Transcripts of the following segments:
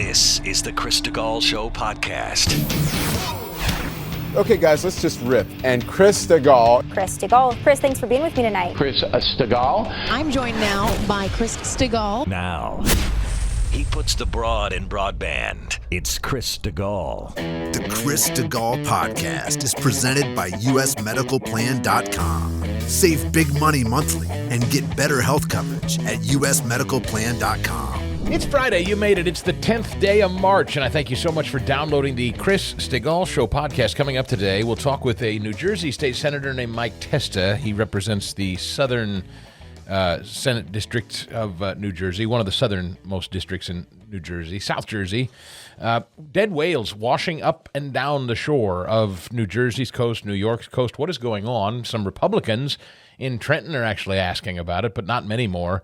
This is the Chris Stigall Show podcast. Okay, guys, let's just rip. And Chris Stigall. Chris Stigall. Chris, thanks for being with me tonight. Chris Stigall. I'm joined now by Chris Stigall. Now, he puts the broad in broadband. It's Chris Stigall. The Chris Stigall podcast is presented by usmedicalplan.com. Save big money monthly and get better health coverage at usmedicalplan.com. It's Friday. You made it. It's the 10th day of March, and I thank you so much for downloading the Chris Stigall Show podcast. Coming up today, we'll talk with a New Jersey state senator named Mike Testa. He represents the southern Senate District of New Jersey, one of the southernmost districts in New Jersey, South Jersey. Dead whales washing up and down the shore of New Jersey's coast, New York's coast. What is going on? Some Republicans in Trenton are actually asking about it, but not many more.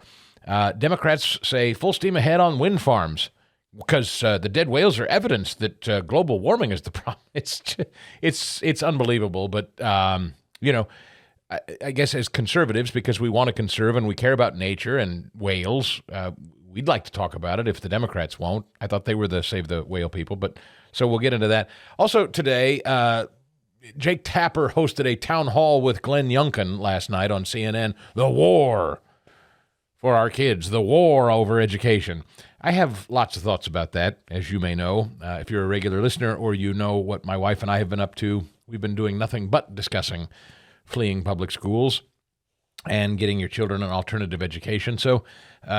Democrats say full steam ahead on wind farms because the dead whales are evidence that global warming is the problem. It's unbelievable, but you know, I guess as conservatives, because we want to conserve and we care about nature and whales, we'd like to talk about it if the Democrats won't. I thought they were the save the whale people, but so we'll get into that. Also today, Jake Tapper hosted a town hall with Glenn Youngkin last night on CNN. The war for our kids, the war over education. I have lots of thoughts about that, as you may know. If you're a regular listener or you know what my wife and I have been up to, we've been doing nothing but discussing fleeing public schools and getting your children an alternative education. So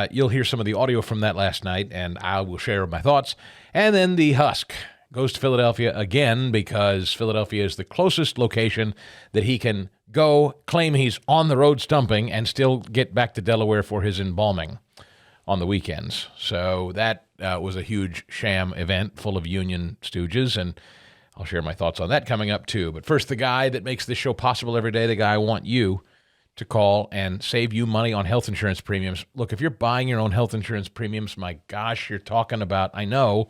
you'll hear some of the audio from that last night, and I will share my thoughts. And then the Husk goes to Philadelphia again because Philadelphia is the closest location that he can go, claim he's on the road stumping, and still get back to Delaware for his embalming on the weekends. So that was a huge sham event full of union stooges, and I'll share my thoughts on that coming up too. But first, the guy that makes this show possible every day, the guy I want you to call and save you money on health insurance premiums. Look, if you're buying your own health insurance premiums, my gosh, you're talking about, I know,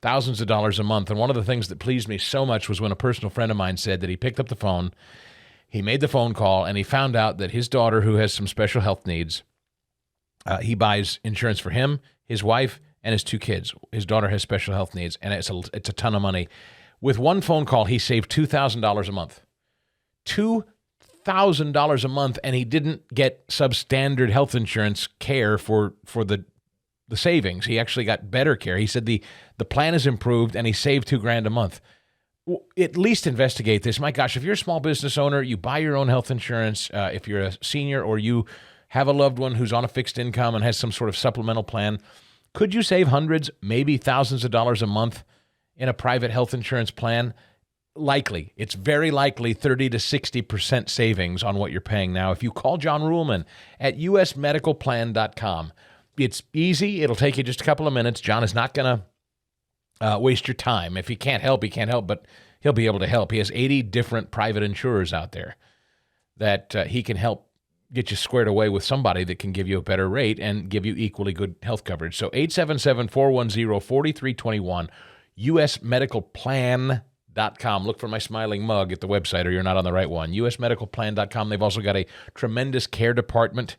thousands of dollars a month. And one of the things that pleased me so much was when a personal friend of mine said that he picked up the phone, he made the phone call, and he found out that his daughter, who has some special health needs, he buys insurance for him, his wife, and his two kids. His daughter has special health needs, and it's a ton of money. With one phone call, he saved $2,000 a month. $2,000 a month, and he didn't get substandard health insurance care for the savings. He actually got better care. He said the plan is improved, and he saved $2,000 a month. At least investigate this. My gosh, if you're a small business owner, you buy your own health insurance, if you're a senior or you have a loved one who's on a fixed income and has some sort of supplemental plan, could you save hundreds, maybe thousands of dollars a month in a private health insurance plan? Likely. It's very likely 30 to 60% savings on what you're paying now. If you call John Ruhlman at usmedicalplan.com, it's easy. It'll take you just a couple of minutes. John is not going to waste your time. If he can't help, but he'll be able to help. He has 80 different private insurers out there that he can help get you squared away with somebody that can give you a better rate and give you equally good health coverage. So 877-410-4321, usmedicalplan.com. Look for my smiling mug at the website or you're not on the right one. usmedicalplan.com. They've also got a tremendous care department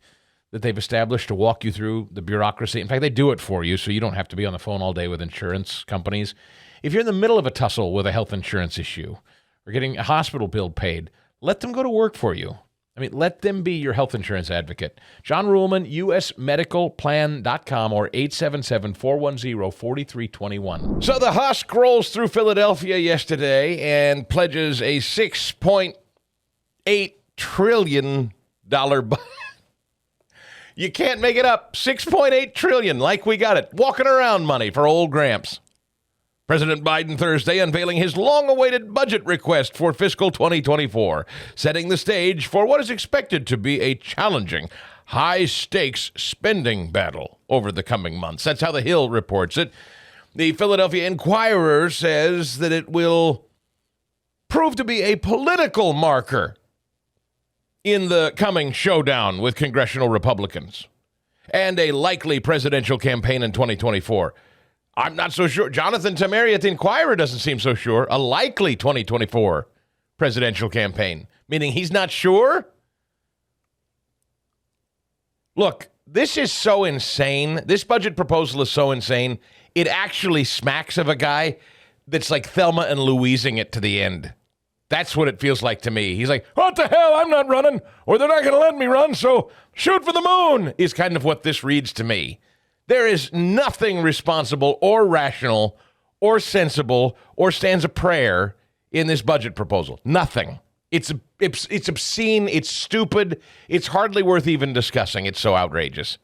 that they've established to walk you through the bureaucracy. In fact, they do it for you, so you don't have to be on the phone all day with insurance companies. If you're in the middle of a tussle with a health insurance issue or getting a hospital bill paid, let them go to work for you. I mean, let them be your health insurance advocate. John Ruhlman, usmedicalplan.com or 877-410-4321. So the Husk rolls through Philadelphia yesterday and pledges a $6.8 trillion budget. You can't make it up. $6.8 trillion, like we got it. Walking around money for old Gramps. President Biden Thursday unveiling his long-awaited budget request for fiscal 2024, setting the stage for what is expected to be a challenging, high-stakes spending battle over the coming months. That's how The Hill reports it. The Philadelphia Inquirer says that it will prove to be a political marker in the coming showdown with congressional Republicans and a likely presidential campaign in 2024. I'm not so sure. Jonathan Tameri at the Inquirer doesn't seem so sure. A likely 2024 presidential campaign, meaning he's not sure? Look, this is so insane. This budget proposal is so insane. It actually smacks of a guy that's like Thelma and Louising it to the end. That's what it feels like to me. He's like, what the hell? I'm not running, or they're not going to let me run, so shoot for the moon, is kind of what this reads to me. There is nothing responsible or rational or sensible or stands a prayer in this budget proposal. Nothing. It's obscene. It's stupid. It's hardly worth even discussing. It's so outrageous.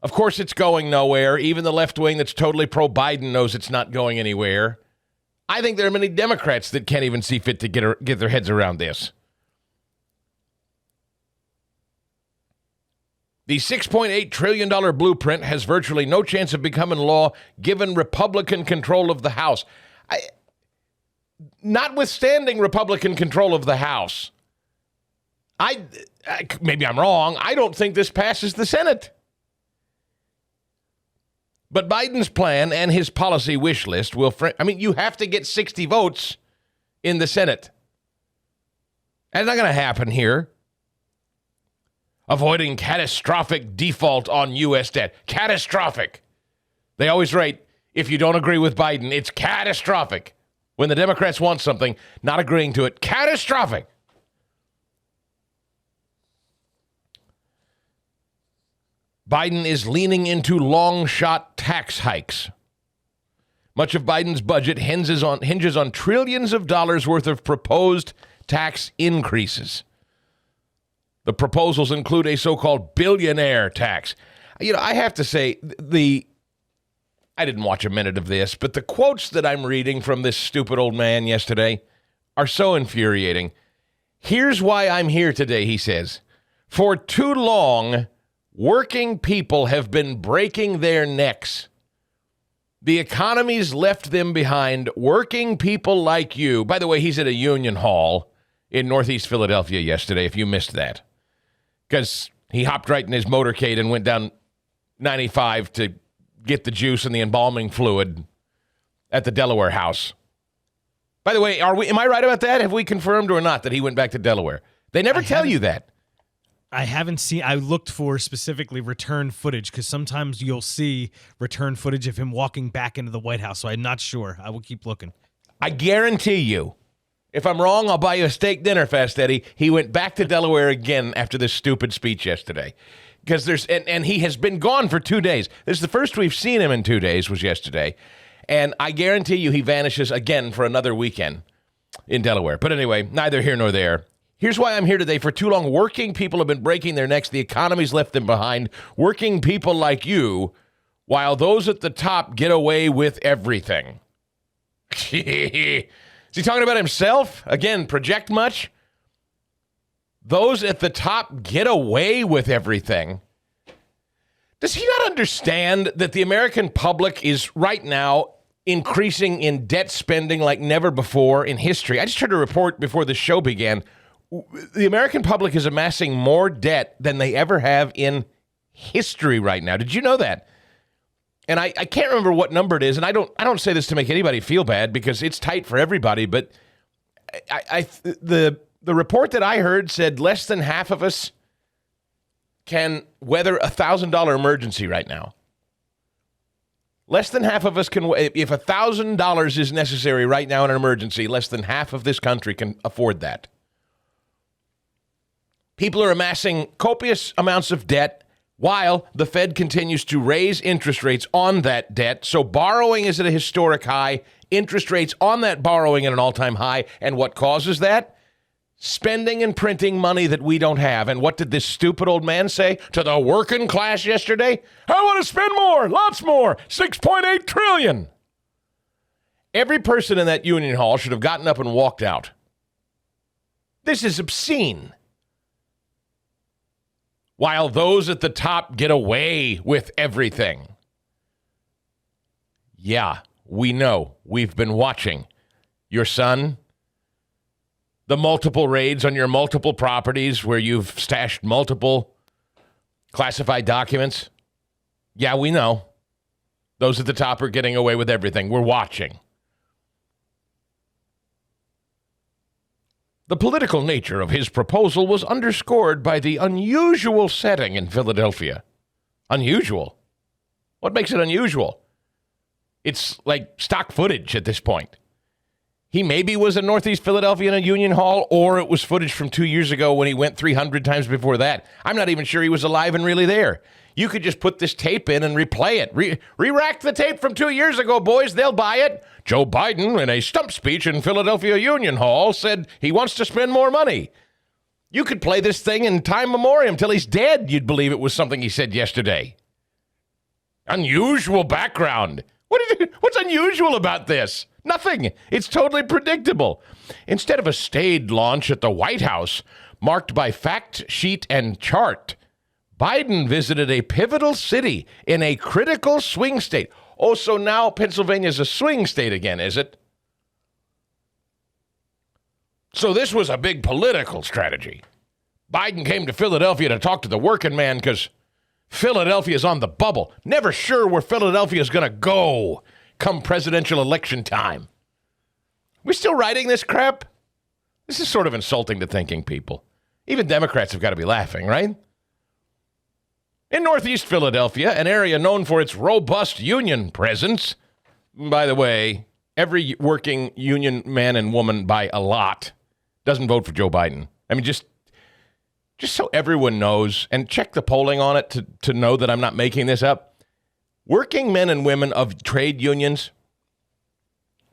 Of course, it's going nowhere. Even the left wing that's totally pro-Biden knows it's not going anywhere. I think there are many Democrats that can't even see fit to get their heads around this. The $6.8 trillion blueprint has virtually no chance of becoming law given Republican control of the House. Notwithstanding Republican control of the House, maybe I'm wrong, I don't think this passes the Senate. But Biden's plan and his policy wish list will, you have to get 60 votes in the Senate. That's not going to happen here. Avoiding catastrophic default on U.S. debt. Catastrophic. They always write, if you don't agree with Biden, it's catastrophic. When the Democrats want something, not agreeing to it, catastrophic. Biden is leaning into long-shot tax hikes. Much of Biden's budget hinges on trillions of dollars worth of proposed tax increases. The proposals include a so-called billionaire tax. I have to say, I didn't watch a minute of this, but the quotes that I'm reading from this stupid old man yesterday are so infuriating. Here's why I'm here today, he says. For too long, working people have been breaking their necks. The economy's left them behind. Working people like you. By the way, he's at a union hall in Northeast Philadelphia yesterday, if you missed that. Because he hopped right in his motorcade and went down 95 to get the juice and the embalming fluid at the Delaware house. By the way, am I right about that? Have we confirmed or not that he went back to Delaware? They never tell you that. I haven't seen, I looked for specifically return footage because sometimes you'll see return footage of him walking back into the White House. So I'm not sure. I will keep looking. I guarantee you, if I'm wrong, I'll buy you a steak dinner, Fast Eddie. He went back to Delaware again after this stupid speech yesterday. Because and he has been gone for 2 days. This is the first we've seen him in 2 days, was yesterday. And I guarantee you he vanishes again for another weekend in Delaware. But anyway, neither here nor there. Here's why I'm here today. For too long, working people have been breaking their necks. The economy's left them behind. Working people like you, while those at the top get away with everything. Is he talking about himself? Again, project much? Those at the top get away with everything. Does he not understand that the American public is right now increasing in debt spending like never before in history? I just heard a report before the show began. The American public is amassing more debt than they ever have in history right now. Did you know that? And I can't remember what number it is, and I don't say this to make anybody feel bad because it's tight for everybody, but the report that I heard said less than half of us can weather a $1,000 emergency right now. Less than half of us can, if $1,000 is necessary right now in an emergency, less than half of this country can afford that. People are amassing copious amounts of debt while the Fed continues to raise interest rates on that debt. So borrowing is at a historic high, interest rates on that borrowing at an all-time high. And what causes that? Spending and printing money that we don't have. And what did this stupid old man say to the working class yesterday? I want to spend more, lots more, $6.8 trillion. Every person in that union hall should have gotten up and walked out. This is obscene. While those at the top get away with everything. Yeah, we know. We've been watching. Your son, the multiple raids on your multiple properties where you've stashed multiple classified documents. Yeah, we know. Those at the top are getting away with everything. We're watching. The political nature of his proposal was underscored by the unusual setting in Philadelphia. Unusual? What makes it unusual? It's like stock footage at this point. He maybe was in Northeast Philadelphia in a Union Hall, or it was footage from 2 years ago when he went 300 times before that. I'm not even sure he was alive and really there. You could just put this tape in and replay it. Re-rack the tape from 2 years ago, boys. They'll buy it. Joe Biden, in a stump speech in Philadelphia Union Hall, said he wants to spend more money. You could play this thing in time memoriam till he's dead. You'd believe it was something he said yesterday. Unusual background. What's unusual about this? Nothing. It's totally predictable. Instead of a staged launch at the White House, marked by fact sheet and chart, Biden visited a pivotal city in a critical swing state. Oh, so now Pennsylvania's a swing state again, is it? So this was a big political strategy. Biden came to Philadelphia to talk to the working man because Philadelphia's on the bubble. Never sure where Philadelphia's going to go come presidential election time. We still writing this crap? This is sort of insulting to thinking people. Even Democrats have got to be laughing, right? In Northeast Philadelphia, an area known for its robust union presence, by the way, every working union man and woman by a lot doesn't vote for Joe Biden. I mean, just so everyone knows, and check the polling on it to know that I'm not making this up. Working men and women of trade unions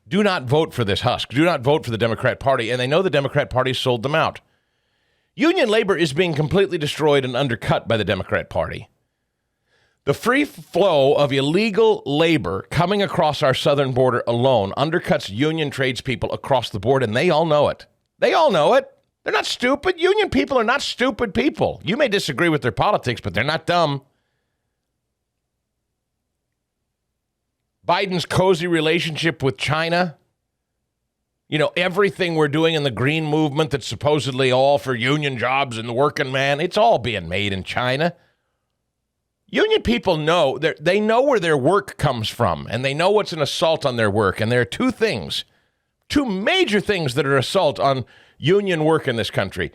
do not vote for this Husk, do not vote for the Democrat Party, and they know the Democrat Party sold them out. Union labor is being completely destroyed and undercut by the Democrat Party. The free flow of illegal labor coming across our southern border alone undercuts union tradespeople across the board, and they all know it. They all know it. They're not stupid. Union people are not stupid people. You may disagree with their politics, but they're not dumb. Biden's cozy relationship with China, everything we're doing in the green movement that's supposedly all for union jobs and the working man, it's all being made in China. Union people know, they know where their work comes from, and they know what's an assault on their work. And there are two major things that are assault on union work in this country,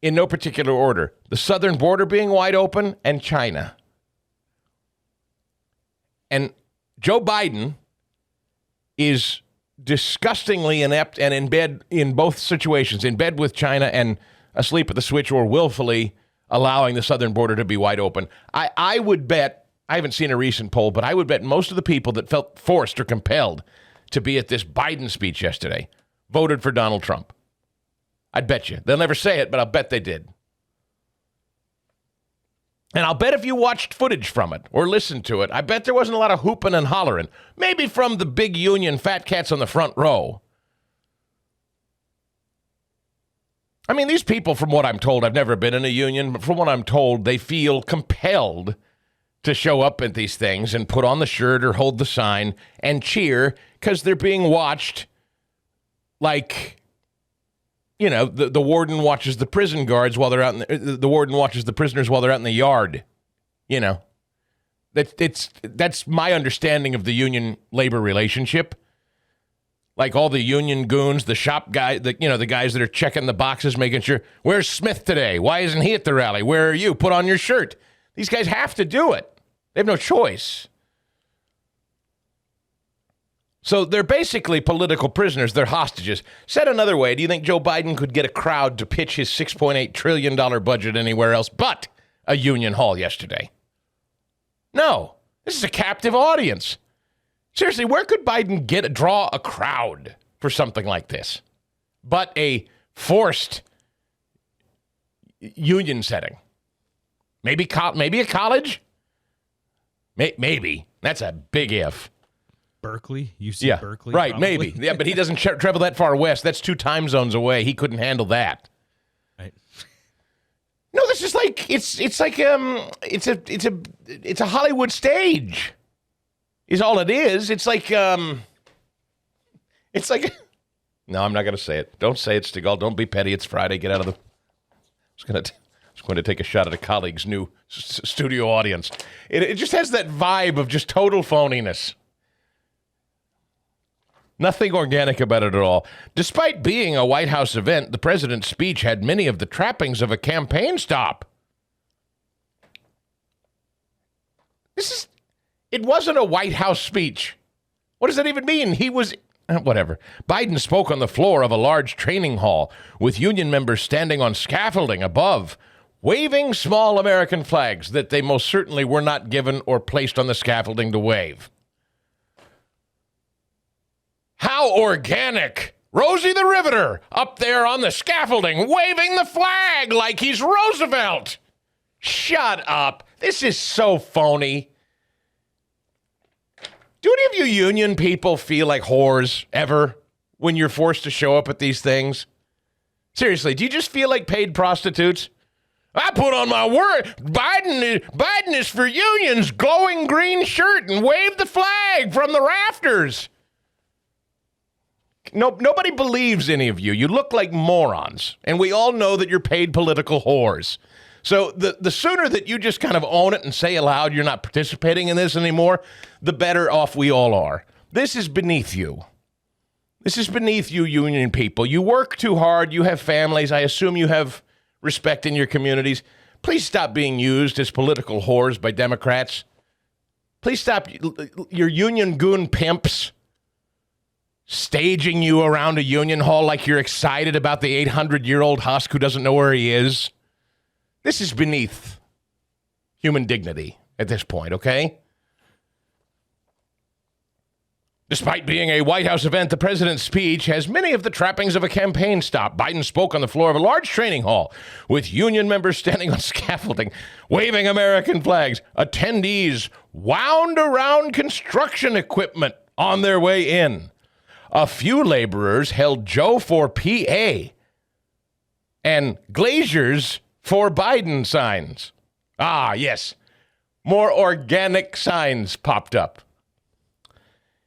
in no particular order. The southern border being wide open and China. And Joe Biden is disgustingly inept and in bed in both situations, in bed with China and asleep at the switch or willfully allowing the southern border to be wide open. I would bet, I haven't seen a recent poll, but I would bet most of the people that felt forced or compelled to be at this Biden speech yesterday voted for Donald Trump. I'd bet you. They'll never say it, but I'll bet they did. And I'll bet if you watched footage from it or listened to it, I bet there wasn't a lot of hooping and hollering. Maybe from the big union fat cats on the front row. I mean, these people, from what I'm told, I've never been in a union, but from what I'm told, they feel compelled to show up at these things and put on the shirt or hold the sign and cheer because they're being watched like, the warden watches the prison guards while they're out the warden watches the prisoners while they're out in the yard. That's my understanding of the union labor relationship. Like all the union goons, the shop guy, the guys that are checking the boxes, making sure, where's Smith today? Why isn't he at the rally? Where are you? Put on your shirt. These guys have to do it. They have no choice. So they're basically political prisoners. They're hostages. Said another way, do you think Joe Biden could get a crowd to pitch his $6.8 trillion budget anywhere else but a union hall yesterday? No. This is a captive audience. Seriously, where could Biden draw a crowd for something like this? But a forced union setting. Maybe a college? Maybe. That's a big if. Berkeley? UC Berkeley? Right, probably. maybe. Yeah, but he doesn't travel that far west. That's 2 time zones away. He couldn't handle that. Right. No, this is like it's a Hollywood stage. Is all it is. It's like no, I'm not going to say it. Don't say it, Stigall. Don't be petty. It's Friday. Get out of the. I was going to take a shot at a colleague's new studio audience. It just has that vibe of just total phoniness. Nothing organic about it at all. Despite being a White House event, the president's speech had many of the trappings of a campaign stop. It wasn't a White House speech. What does that even mean? Whatever. Biden spoke on the floor of a large training hall with union members standing on scaffolding above, waving small American flags that they most certainly were not given or placed on the scaffolding to wave. How organic! Rosie the Riveter up there on the scaffolding waving the flag like he's Roosevelt. Shut up. This is so phony. Do any of you union people feel like whores ever when you're forced to show up at these things? Seriously, do you just feel like paid prostitutes? I put on my word. Biden is for unions, glowing green shirt, and wave the flag from the rafters. No, nobody believes any of you. You look like morons, and we all know that you're paid political whores. So the sooner that you just kind of own it and say aloud you're not participating in this anymore, the better off we all are. This is beneath you. This is beneath you, union people. You work too hard. You have families. I assume you have respect in your communities. Please stop being used as political whores by Democrats. Please stop your union goon pimps staging you around a union hall like you're excited about the 800-year-old Husk who doesn't know where he is. This is beneath human dignity at this point, okay? Despite being a White House event, the president's speech has many of the trappings of a campaign stop. Biden spoke on the floor of a large training hall with union members standing on scaffolding, waving American flags. Attendees wound around construction equipment on their way in. A few laborers held Joe for PA and glaziers for Biden signs. Ah, yes. More organic signs popped up.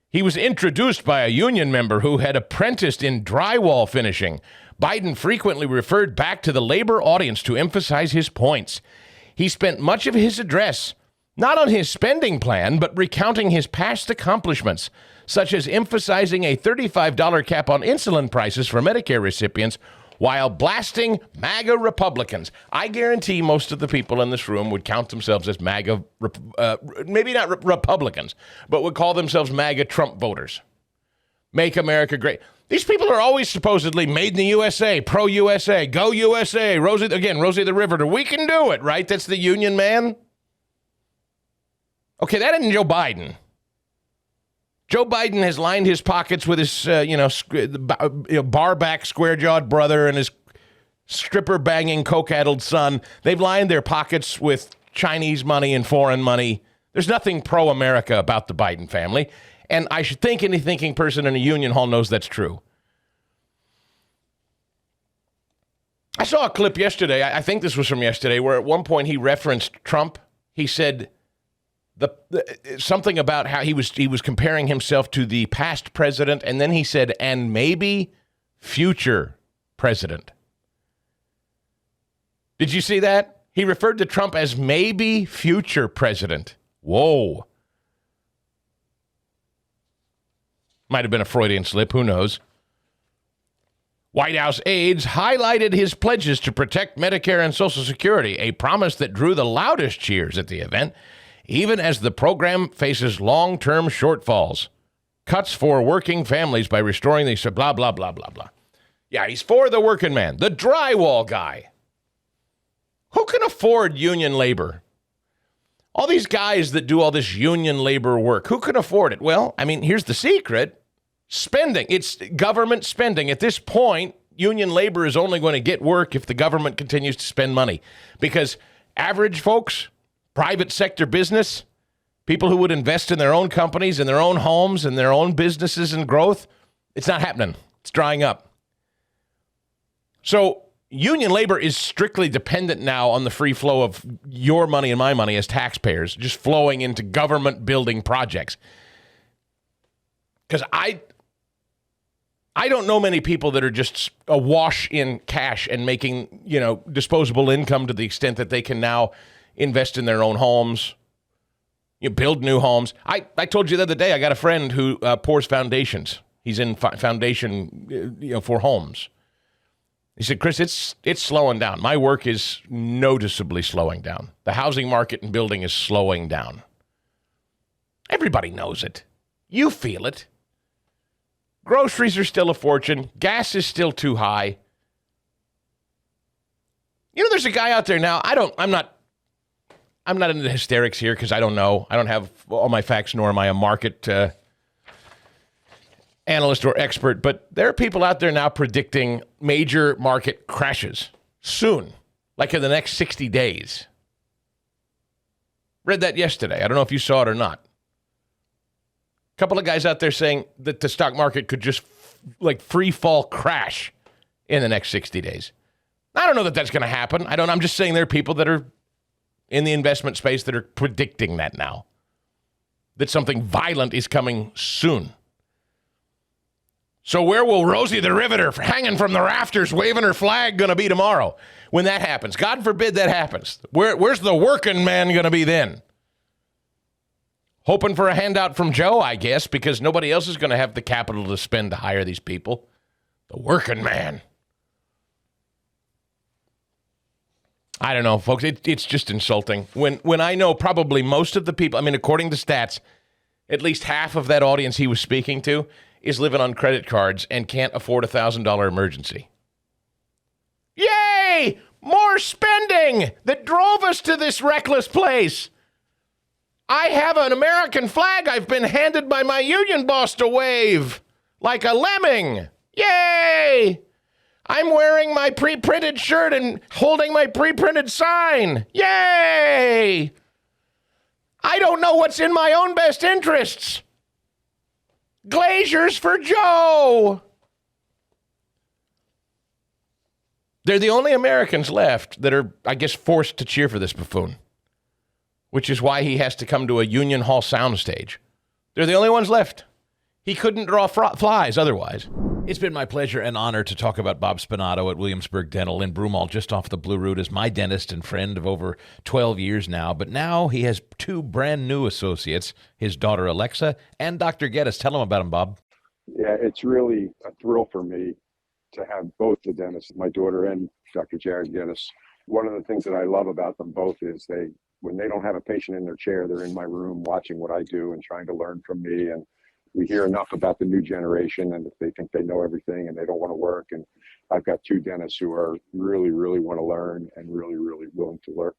He was introduced by a union member who had apprenticed in drywall finishing. Biden frequently referred back to the labor audience to emphasize his points. He spent much of his address not on his spending plan, but recounting his past accomplishments, such as emphasizing a $35 cap on insulin prices for Medicare recipients while blasting MAGA Republicans. I guarantee most of the people in this room would count themselves as MAGA, maybe not Republicans, but would call themselves MAGA Trump voters. Make America great. These people are always supposedly made in the USA, pro-USA, go USA, Rosie the Riveter. We can do it, right? That's the union man. Okay, that isn't Joe Biden. Joe Biden has lined his pockets with his, bar-back, square-jawed brother and his stripper-banging, coke-addled son. They've lined their pockets with Chinese money and foreign money. There's nothing pro-America about the Biden family, and I should think any thinking person in a union hall knows that's true. I saw a clip yesterday, I think this was from yesterday, where at one point he referenced Trump. He said something about how he was comparing himself to the past president, and then he said, and maybe future president. Did you see that? He referred to Trump as maybe future president. Whoa. Might have been a Freudian slip, who knows? White House aides highlighted his pledges to protect Medicare and Social Security, a promise that drew the loudest cheers at the event, even as the program faces long-term shortfalls. Cuts for working families by restoring the blah, blah, blah, blah, blah. Yeah, he's for the working man, the drywall guy. Who can afford union labor? All these guys that do all this union labor work, who can afford it? Well, I mean, here's the secret. Spending. It's government spending. At this point, union labor is only going to get work if the government continues to spend money. Because average folks, private sector business, people who would invest in their own companies, in their own homes, in their own businesses and growth, it's not happening. It's drying up. So union labor is strictly dependent now on the free flow of your money and my money as taxpayers, just flowing into government building projects. Because I don't know many people that are just awash in cash and making, disposable income to the extent that they can now invest in their own homes, build new homes. I told you the other day, I got a friend who pours foundations. He's in foundation, for homes. He said, Chris, it's slowing down. My work is noticeably slowing down. The housing market and building is slowing down. Everybody knows it. You feel it. Groceries are still a fortune. Gas is still too high. There's a guy out there now. I'm not into hysterics here because I don't know. I don't have all my facts, nor am I a market analyst or expert. But there are people out there now predicting major market crashes soon, like in the next 60 days. Read that yesterday. I don't know if you saw it or not. A couple of guys out there saying that the stock market could just free fall crash in the next 60 days. I don't know that that's going to happen. I'm just saying there are people that are in the investment space that are predicting that now, that something violent is coming soon. So where will Rosie the Riveter hanging from the rafters waving her flag going to be tomorrow when that happens? God forbid that happens. Where's the working man going to be then? Hoping for a handout from Joe, I guess, because nobody else is going to have the capital to spend to hire these people. The working man. I don't know, folks. It's just insulting. When I know probably most of the people, according to stats, at least half of that audience he was speaking to is living on credit cards and can't afford a $1,000 emergency. Yay! More spending that drove us to this reckless place. I have an American flag I've been handed by my union boss to wave like a lemming. Yay! I'm wearing my pre-printed shirt and holding my pre-printed sign. Yay! I don't know what's in my own best interests. Glaziers for Joe. They're the only Americans left that are, I guess, forced to cheer for this buffoon, which is why he has to come to a Union Hall soundstage. They're the only ones left. He couldn't draw flies otherwise. It's been my pleasure and honor to talk about Bob Spinato at Williamsburg Dental in Broomall, just off the Blue Route, as my dentist and friend of over 12 years now. But now he has two brand new associates, his daughter Alexa and Dr. Geddes. Tell him about him, Bob. Yeah, it's really a thrill for me to have both the dentists, my daughter and Dr. Jared Geddes. One of the things that I love about them both is when they don't have a patient in their chair, they're in my room watching what I do and trying to learn from me. And we hear enough about the new generation and they think they know everything and they don't want to work. And I've got two dentists who are really, really want to learn and really, really willing to work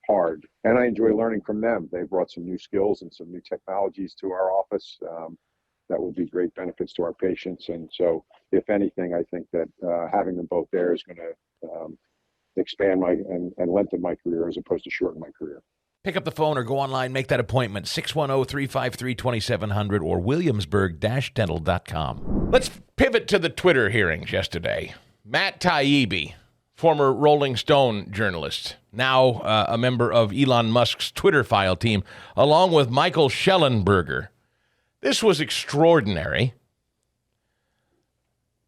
hard. And I enjoy learning from them. They brought some new skills and some new technologies to our office that will be great benefits to our patients. And so, if anything, I think that having them both there is going to expand and lengthen my career as opposed to shorten my career. Pick up the phone or go online, make that appointment, 610-353-2700 or williamsburg-dental.com. Let's pivot to the Twitter hearings yesterday. Matt Taibbi, former Rolling Stone journalist, now a member of Elon Musk's Twitter file team, along with Michael Schellenberger. This was extraordinary.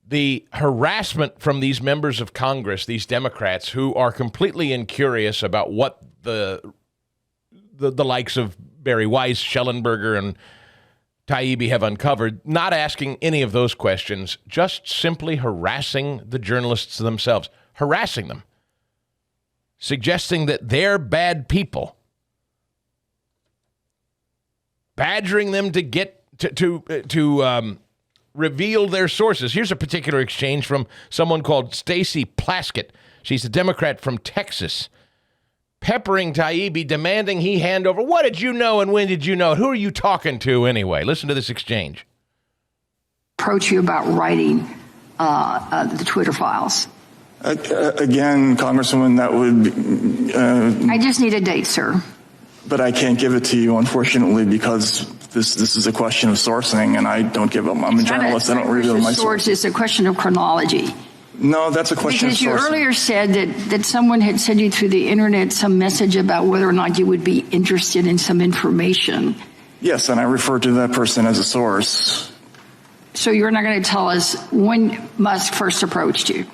The harassment from these members of Congress, these Democrats, who are completely incurious about what the likes of Barry Weiss, Schellenberger, and Taibbi have uncovered, not asking any of those questions, just simply harassing the journalists themselves, harassing them, suggesting that they're bad people, badgering them to get to reveal their sources. Here's a particular exchange from someone called Stacy Plaskett. She's a Democrat from Texas, peppering Taibbi, demanding he hand over. What did you know and when did you know? Who are you talking to anyway? Listen to this exchange. Approach you about writing the Twitter files. Again, Congresswoman, that would... I just need a date, sir. But I can't give it to you, unfortunately, because this is a question of sourcing, and I don't give up. I'm a journalist. I don't reveal my sources. It's a question of chronology. No, that's a question because of sourcing. Because you earlier said that someone had sent you through the internet some message about whether or not you would be interested in some information. Yes, and I refer to that person as a source. So you're not going to tell us when Musk first approached you?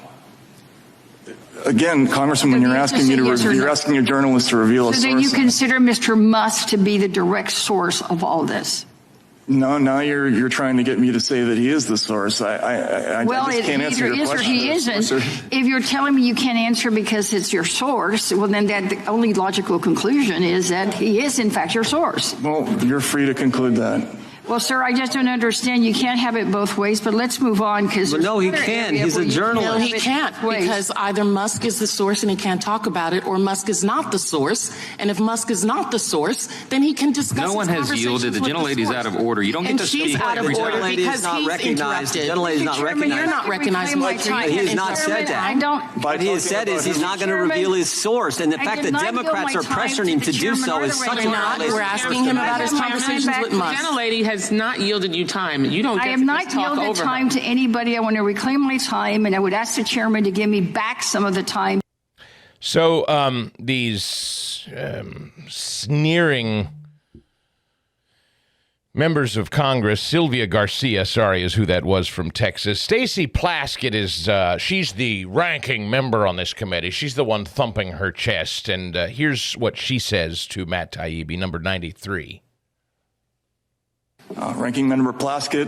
Again, Congressman, you're asking me you're asking a journalist to reveal a source. So then you consider Mr. Musk to be the direct source of all this? No, now you're trying to get me to say that he is the source. I Well, just can't answer either your is or question. he isn't. If you're telling me you can't answer because it's your source, well, then that the only logical conclusion is that he is, in fact, your source. Well, you're free to conclude that. Well, sir, I just don't understand. You can't have it both ways, but let's move on because no, he can. He's a journalist. No, he can't, because either Musk is the source and he can't talk about it, or Musk is not the source. And if Musk is not the source, then he can discuss. No one has yielded. The gentlelady's out of order. You don't get to speak. She's out of order because not he's recognized. The interrupted. gentlelady's not recognized. You're not recognized. He has not said that. I don't. What he has said is he's not going to reveal his source, and the fact that Democrats are pressuring him to do so is such a violation. We're asking him about his conversations with Musk. The gentlelady has not yielded you time. You don't. I get have to not just talk yielded over time her. to anybody. I want to reclaim my time, and I would ask the chairman to give me back some of the time. So these sneering members of Congress, Sylvia Garcia, is who that was from Texas. Stacey Plaskett is, she's the ranking member on this committee. She's the one thumping her chest. And here's what she says to Matt Taibbi, number 93. Ranking Member Plaskett.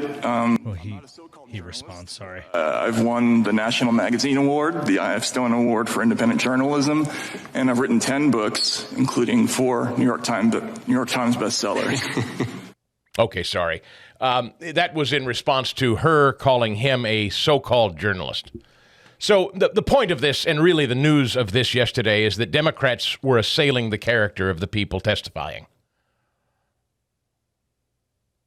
He responds, sorry. I've won the National Magazine Award, the I.F. Stone Award for Independent Journalism, and I've written 10 books, including 4 New York Times bestsellers. Okay, sorry. That was in response to her calling him a so-called journalist. So the point of this, and really the news of this yesterday, is that Democrats were assailing the character of the people testifying.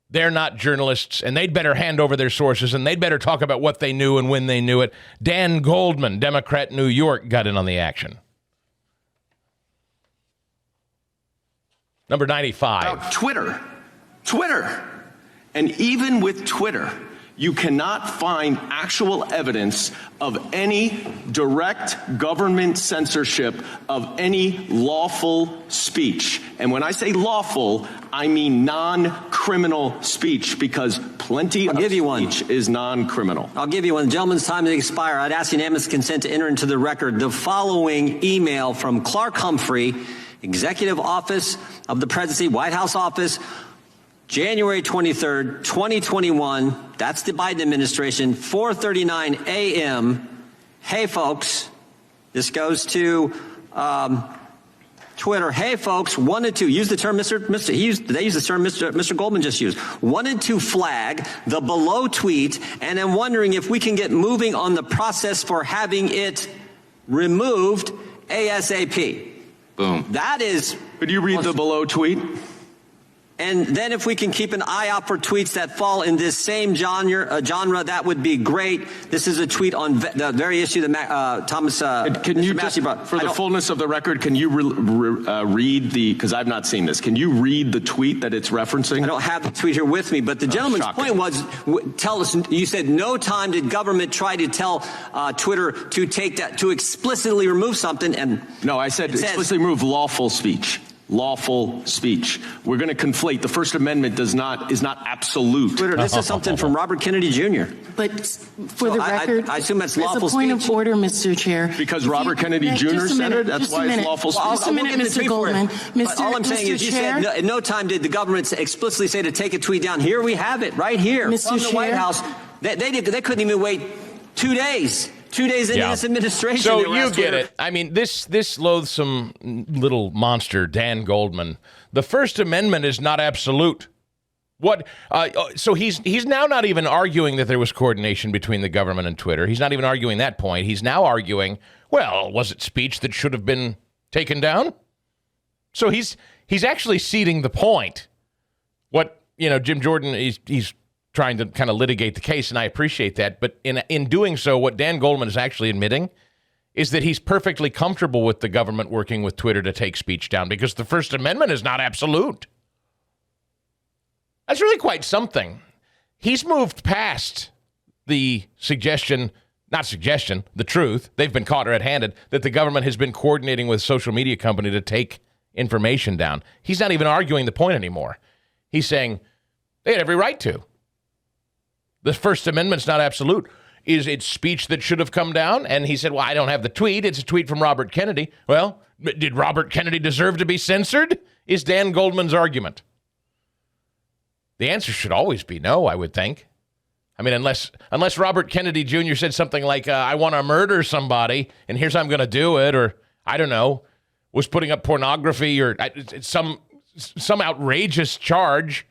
They're not journalists, and they'd better hand over their sources, and they'd better talk about what they knew and when they knew it. Dan Goldman, Democrat, New York, got in on the action. Number 95. Twitter. And even with Twitter, you cannot find actual evidence of any direct government censorship of any lawful speech. And when I say lawful, I mean non-criminal speech, because plenty of speech is non-criminal. I'll give you one. Gentleman's time to expire. I'd ask unanimous consent to enter into the record the following email from Clark Humphrey, Executive Office of the Presidency, White House Office, January 23rd, 2021. That's the Biden administration, 4:39 a.m. Hey, folks. This goes to Twitter. Hey, folks, wanted to use the term they used the term Mr. Goldman just used. Wanted to flag the below tweet, and I'm wondering if we can get moving on the process for having it removed ASAP. Boom. That is. Could you read the below tweet? And then if we can keep an eye out for tweets that fall in this same genre, that would be great. This is a tweet on the very issue that Thomas can you just, brought. For the fullness of the record, can you read because I've not seen this. Can you read the tweet that it's referencing? I don't have the tweet here with me, but the gentleman's point was, tell us, you said no time did government try to tell Twitter to explicitly remove something. And no, I said explicitly remove lawful speech. Lawful speech. We're going to conflate. The First Amendment is not absolute. Twitter, this is something from Robert Kennedy Jr. But for the record, I assume that's lawful speech. As a point of order, Mr. Chair. Because Robert Kennedy Jr. said it? That's why it's lawful speech. Just a minute, Mr. Goldman. All I'm saying is you said at no time did the government explicitly say to take a tweet down. Here we have it, right here from the White House. They couldn't even wait 2 days. 2 days into this administration. So you get it. I mean, this loathsome little monster, Dan Goldman, the First Amendment is not absolute. What? So he's now not even arguing that there was coordination between the government and Twitter. He's not even arguing that point. He's now arguing, well, was it speech that should have been taken down? So he's actually ceding the point. What, Jim Jordan, he's trying to kind of litigate the case, and I appreciate that. But in doing so, what Dan Goldman is actually admitting is that he's perfectly comfortable with the government working with Twitter to take speech down because the First Amendment is not absolute. That's really quite something. He's moved past the the truth, they've been caught red-handed, that the government has been coordinating with a social media company to take information down. He's not even arguing the point anymore. He's saying they had every right to. The First Amendment's not absolute. Is it speech that should have come down? And he said, well, I don't have the tweet. It's a tweet from Robert Kennedy. Well, did Robert Kennedy deserve to be censored? Is Dan Goldman's argument. The answer should always be no, I would think. I mean, unless Robert Kennedy Jr. said something like, I want to murder somebody, and here's how I'm going to do it, or, I don't know, was putting up pornography or some outrageous charge,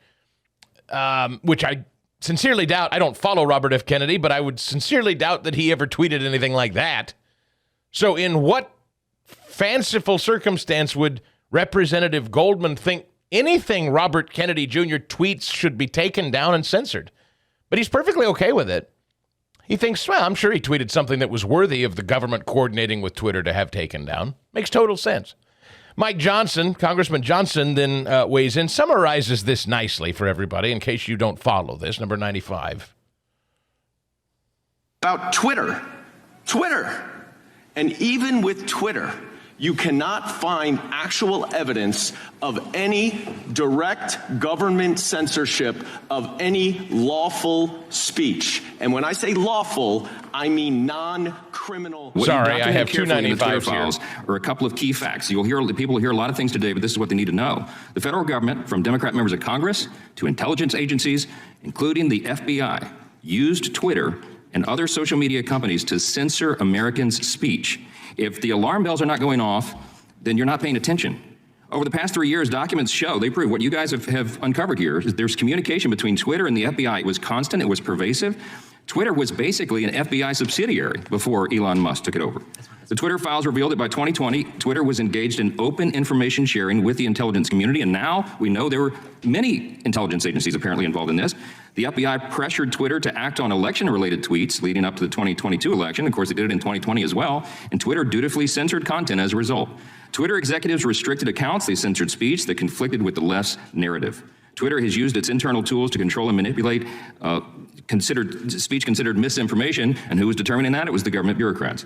which I sincerely doubt. I don't follow Robert F. Kennedy, but I would sincerely doubt that he ever tweeted anything like that. So in what fanciful circumstance would Representative Goldman think anything Robert Kennedy Jr. tweets should be taken down and censored? But he's perfectly okay with it. He thinks, well, I'm sure he tweeted something that was worthy of the government coordinating with Twitter to have taken down. Makes total sense. Mike Johnson, Congressman Johnson, then weighs in, summarizes this nicely for everybody in case you don't follow this. Number 95. About Twitter. And even with Twitter, you cannot find actual evidence of any direct government censorship of any lawful speech. And when I say lawful, I mean non-criminal. Sorry, I have 295 files or a couple of key facts. People will hear a lot of things today, but this is what they need to know. The federal government, from Democrat members of Congress to intelligence agencies, including the FBI, used Twitter and other social media companies to censor Americans' speech. If the alarm bells are not going off, then you're not paying attention. Over the past 3 years, documents show, they prove what you guys have uncovered here, is there's communication between Twitter and the FBI. It was constant, it was pervasive. Twitter was basically an FBI subsidiary before Elon Musk took it over. The Twitter files revealed that by 2020, Twitter was engaged in open information sharing with the intelligence community, and now we know there were many intelligence agencies apparently involved in this. The FBI pressured Twitter to act on election-related tweets leading up to the 2022 election. Of course, they did it in 2020 as well, and Twitter dutifully censored content as a result. Twitter executives restricted accounts. They censored speech that conflicted with the left's narrative. Twitter has used its internal tools to control and manipulate speech considered misinformation, and who was determining that? It was the government bureaucrats.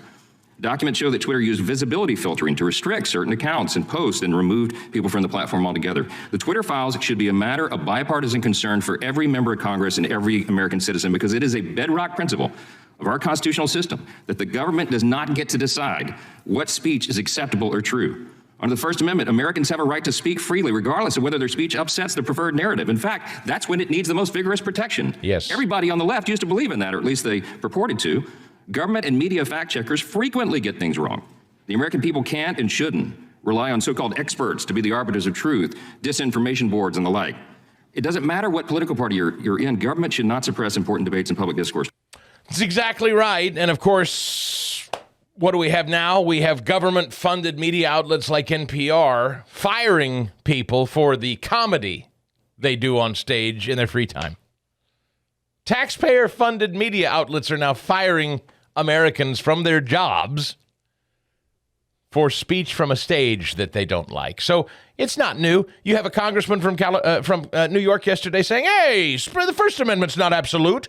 Documents show that Twitter used visibility filtering to restrict certain accounts and posts and removed people from the platform altogether. The Twitter files should be a matter of bipartisan concern for every member of Congress and every American citizen, because it is a bedrock principle of our constitutional system that the government does not get to decide what speech is acceptable or true. Under the First Amendment, Americans have a right to speak freely, regardless of whether their speech upsets the preferred narrative. In fact, that's when it needs the most vigorous protection. Yes. Everybody on the left used to believe in that, or at least they purported to. Government and media fact checkers frequently get things wrong. The American people can't and shouldn't rely on so-called experts to be the arbiters of truth, disinformation boards, and the like. It doesn't matter what political party you're in. Government should not suppress important debates and public discourse. That's exactly right. And of course, what do we have now? We have government-funded media outlets like NPR firing people for the comedy they do on stage in their free time. Taxpayer-funded media outlets are now firing Americans from their jobs for speech from a stage that they don't like. So it's not new. You have a congressman from New York yesterday saying, hey, the First Amendment's not absolute.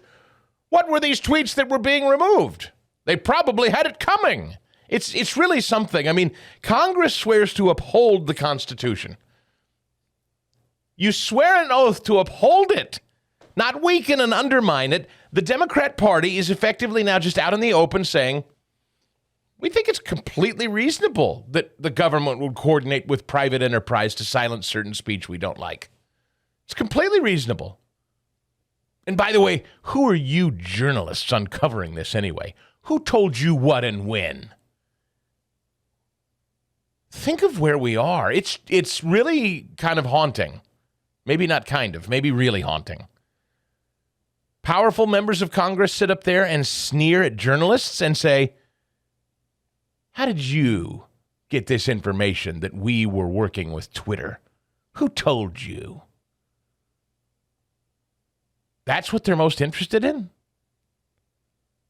What were these tweets that were being removed? They probably had it coming. It's really something. I mean, Congress swears to uphold the Constitution. You swear an oath to uphold it, not weaken and undermine it. The Democrat Party is effectively now just out in the open saying, we think it's completely reasonable that the government would coordinate with private enterprise to silence certain speech we don't like. It's completely reasonable. And by the way, who are you journalists uncovering this anyway? Who told you what and when? Think of where we are. It's really kind of haunting. Maybe not kind of, maybe really haunting. Powerful members of Congress sit up there and sneer at journalists and say, how did you get this information that we were working with Twitter? Who told you? That's what they're most interested in?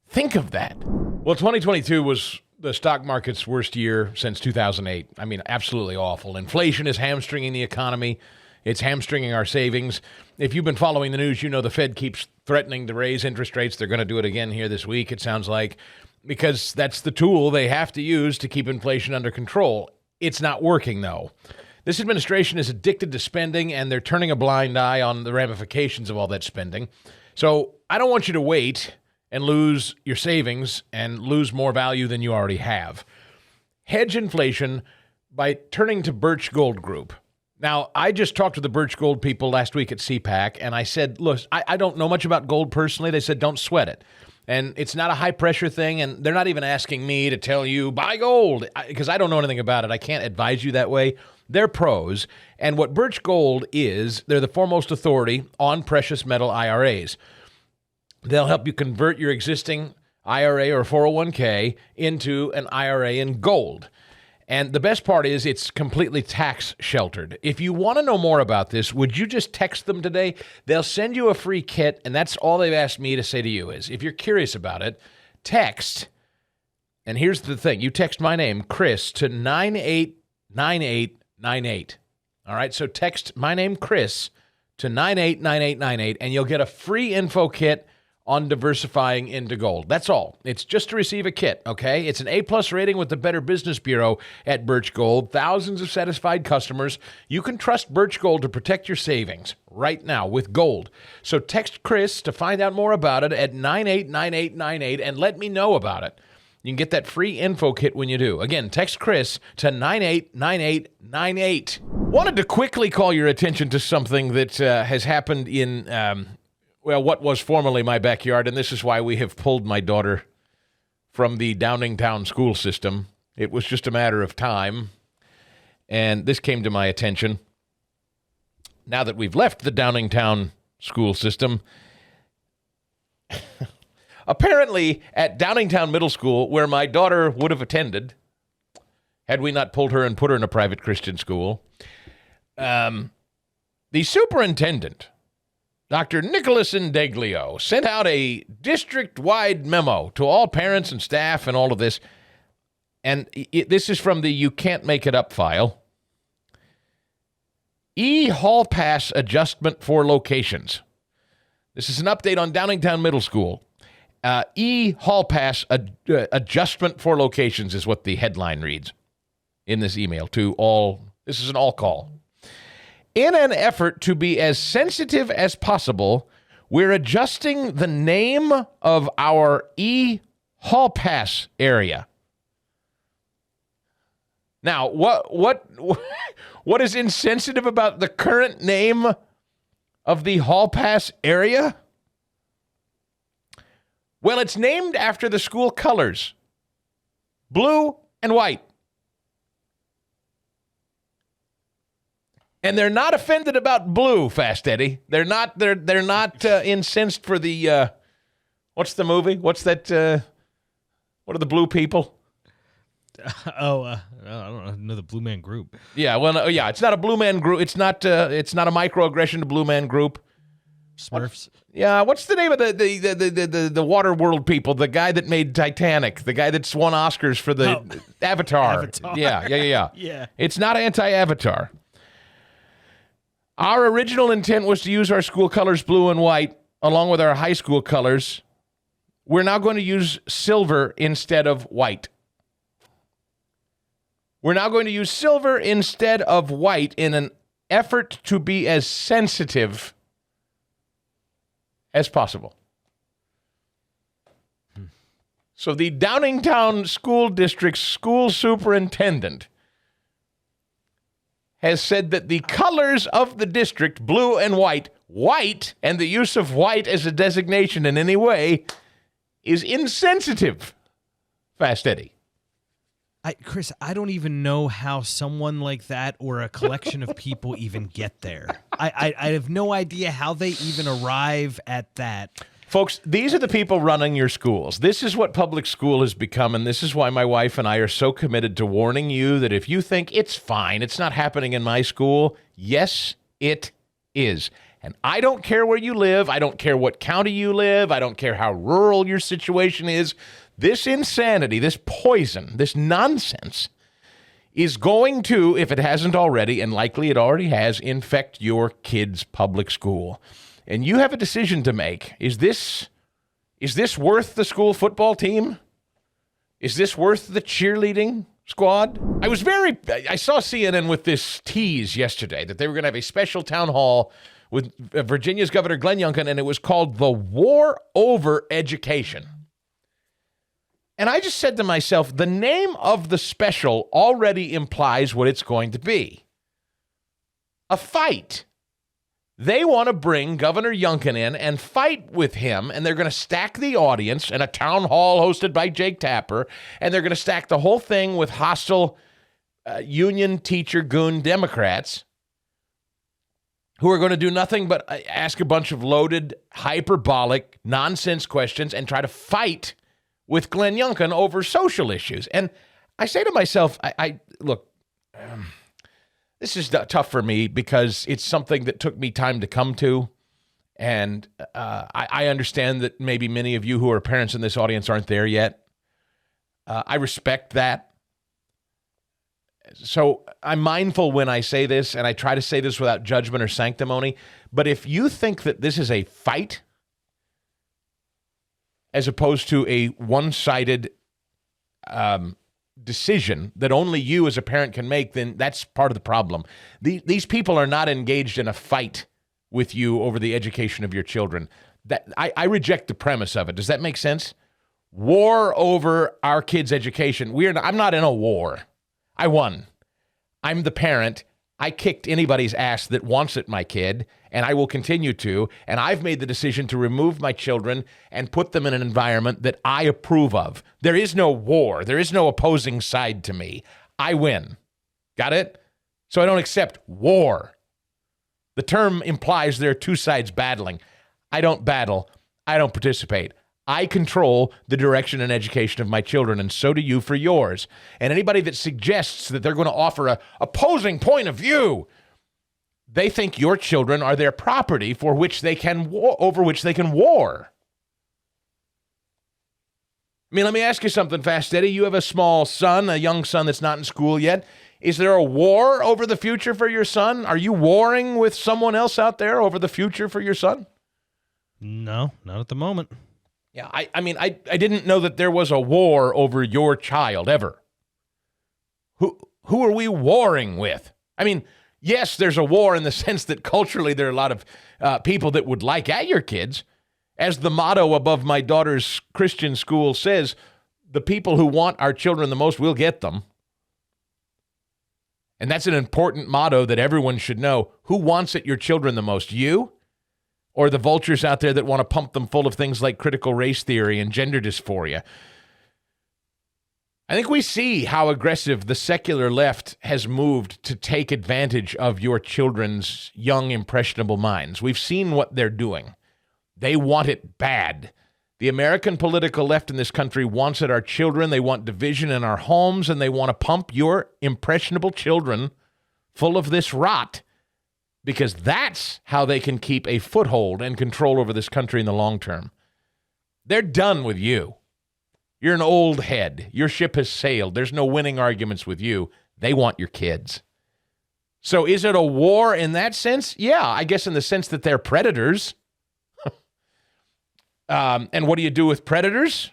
Think of that. Well, 2022 was the stock market's worst year since 2008. I mean, absolutely awful. Inflation is hamstringing the economy. It's hamstringing our savings. If you've been following the news, you know the Fed keeps threatening to raise interest rates. They're going to do it again here this week, it sounds like, because that's the tool they have to use to keep inflation under control. It's not working, though. This administration is addicted to spending, and they're turning a blind eye on the ramifications of all that spending. So I don't want you to wait and lose your savings and lose more value than you already have. Hedge inflation by turning to Birch Gold Group. Now, I just talked to the Birch Gold people last week at CPAC, and I said, look, I don't know much about gold personally. They said, don't sweat it. And it's not a high-pressure thing, and they're not even asking me to tell you, buy gold, because I don't know anything about it. I can't advise you that way. They're pros, and what Birch Gold is, they're the foremost authority on precious metal IRAs. They'll help you convert your existing IRA or 401k into an IRA in gold. And the best part is it's completely tax sheltered. If you want to know more about this, would you just text them today? They'll send you a free kit, and that's all they've asked me to say to you is, if you're curious about it, text, and here's the thing, you text my name, Chris, to 989898. All right, so text my name, Chris, to 989898, and you'll get a free info kit on diversifying into gold. That's all. It's just to receive a kit, okay? It's an A-plus rating with the Better Business Bureau at Birch Gold. Thousands of satisfied customers. You can trust Birch Gold to protect your savings right now with gold. So text Chris to find out more about it at 989898 and let me know about it. You can get that free info kit when you do. Again, text Chris to 989898. Wanted to quickly call your attention to something that has happened in what was formerly my backyard, and this is why we have pulled my daughter from the Downingtown school system. It was just a matter of time, and this came to my attention. Now that we've left the Downingtown school system, apparently at Downingtown Middle School, where my daughter would have attended, had we not pulled her and put her in a private Christian school, the superintendent, Dr. Nicholas Indeglio, sent out a district-wide memo to all parents and staff and all of this. And this is from the You Can't Make It Up file. E-Hall Pass adjustment for locations. This is an update on Downingtown Middle School. E-Hall Pass adjustment for locations is what the headline reads in this email to all. This is an all call. In an effort to be as sensitive as possible, we're adjusting the name of our E-Hall Pass area. Now, what is insensitive about the current name of the Hall Pass area? Well, it's named after the school colors, blue and white. And they're not offended about blue, Fast Eddie. They're not incensed for the what's the movie? What's that what are the blue people? I don't know the Blue Man Group. Yeah, well, no, yeah, it's not a Blue Man Group. It's not a microaggression to Blue Man Group. Smurfs. What's the name of the water world people? The guy that made Titanic, the guy that's won Oscars for the Avatar. Yeah. Yeah. It's not anti-Avatar. Our original intent was to use our school colors, blue and white, along with our high school colors. We're now going to use silver instead of white. We're now going to use silver instead of white in an effort to be as sensitive as possible. So the Downingtown School District's school superintendent has said that the colors of the district, blue and white, and the use of white as a designation in any way is insensitive. Fast Eddie. Chris, I don't even know how someone like that or a collection of people even get there. I have no idea how they even arrive at that. Folks, these are the people running your schools. This is what public school has become, and this is why my wife and I are so committed to warning you that if you think it's fine, it's not happening in my school, yes, it is. And I don't care where you live. I don't care what county you live. I don't care how rural your situation is. This insanity, this poison, this nonsense is going to, if it hasn't already, and likely it already has, infect your kid's public school. And you have a decision to make. Is this worth the school football team? Is this worth the cheerleading squad? I saw CNN with this tease yesterday that they were going to have a special town hall with Virginia's Governor Glenn Youngkin, and it was called The War Over Education. And I just said to myself, the name of the special already implies what it's going to be. a fight. They want to bring Governor Youngkin in and fight with him, and they're going to stack the audience in a town hall hosted by Jake Tapper, and they're going to stack the whole thing with hostile union teacher goon Democrats who are going to do nothing but ask a bunch of loaded, hyperbolic, nonsense questions and try to fight with Glenn Youngkin over social issues. And I say to myself, look, this is tough for me because it's something that took me time to come to. And I understand that maybe many of you who are parents in this audience aren't there yet. I respect that. So I'm mindful when I say this, and I try to say this without judgment or sanctimony. But if you think that this is a fight as opposed to a one-sided decision that only you as a parent can make, then that's part of the problem. These people are not engaged in a fight with you over the education of your children. I reject the premise of it. Does that make sense? War over our kids' education. I'm not in a war. I won. I'm the parent. I kicked anybody's ass that wants it, my kid, and I will continue to. And I've made the decision to remove my children and put them in an environment that I approve of. There is no war. There is no opposing side to me. I win. Got it? So I don't accept war. The term implies there are two sides battling. I don't battle. I don't participate. I control the direction and education of my children, and so do you for yours. And anybody that suggests that they're going to offer a opposing point of view, they think your children are their property for which they can over which they can war. I mean, let me ask you something, Fast Eddie. You have a small son, a young son that's not in school yet. Is there a war over the future for your son? Are you warring with someone else out there over the future for your son? No, not at the moment. Yeah, I mean, I didn't know that there was a war over your child ever. Who are we warring with? I mean, yes, there's a war in the sense that culturally there are a lot of people that would like at your kids. As the motto above my daughter's Christian school says, the people who want our children the most will get them. And that's an important motto that everyone should know. Who wants it your children the most? You? Or the vultures out there that want to pump them full of things like critical race theory and gender dysphoria? I think we see how aggressive the secular left has moved to take advantage of your children's young, impressionable minds. We've seen what they're doing. They want it bad. The American political left in this country wants it our children. They want division in our homes, and they want to pump your impressionable children full of this rot, because that's how they can keep a foothold and control over this country in the long term. They're done with you. You're an old head. Your ship has sailed. There's no winning arguments with you. They want your kids. So is it a war in that sense? Yeah, I guess in the sense that they're predators. And what do you do with predators?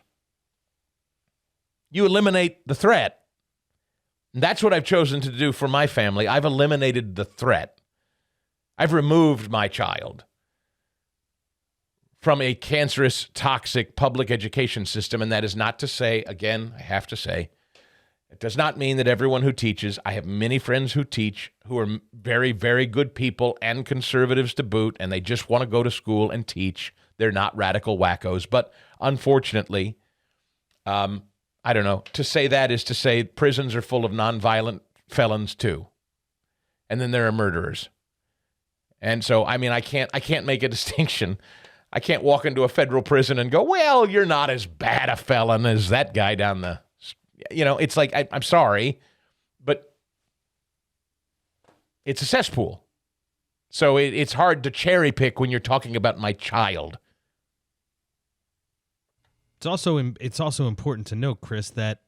You eliminate the threat. And that's what I've chosen to do for my family. I've eliminated the threat. I've removed my child from a cancerous, toxic public education system, and that is not to say, again, I have to say, it does not mean that everyone who teaches, I have many friends who teach who are very, very good people and conservatives to boot, and they just want to go to school and teach. They're not radical wackos, but unfortunately, I don't know, to say that is to say prisons are full of nonviolent felons too, and then there are murderers. And so, I mean, I can't make a distinction. I can't walk into a federal prison and go, well, you're not as bad a felon as that guy down the, it's like, I'm sorry, but it's a cesspool. So it's hard to cherry pick when you're talking about my child. It's also important to note, Chris, that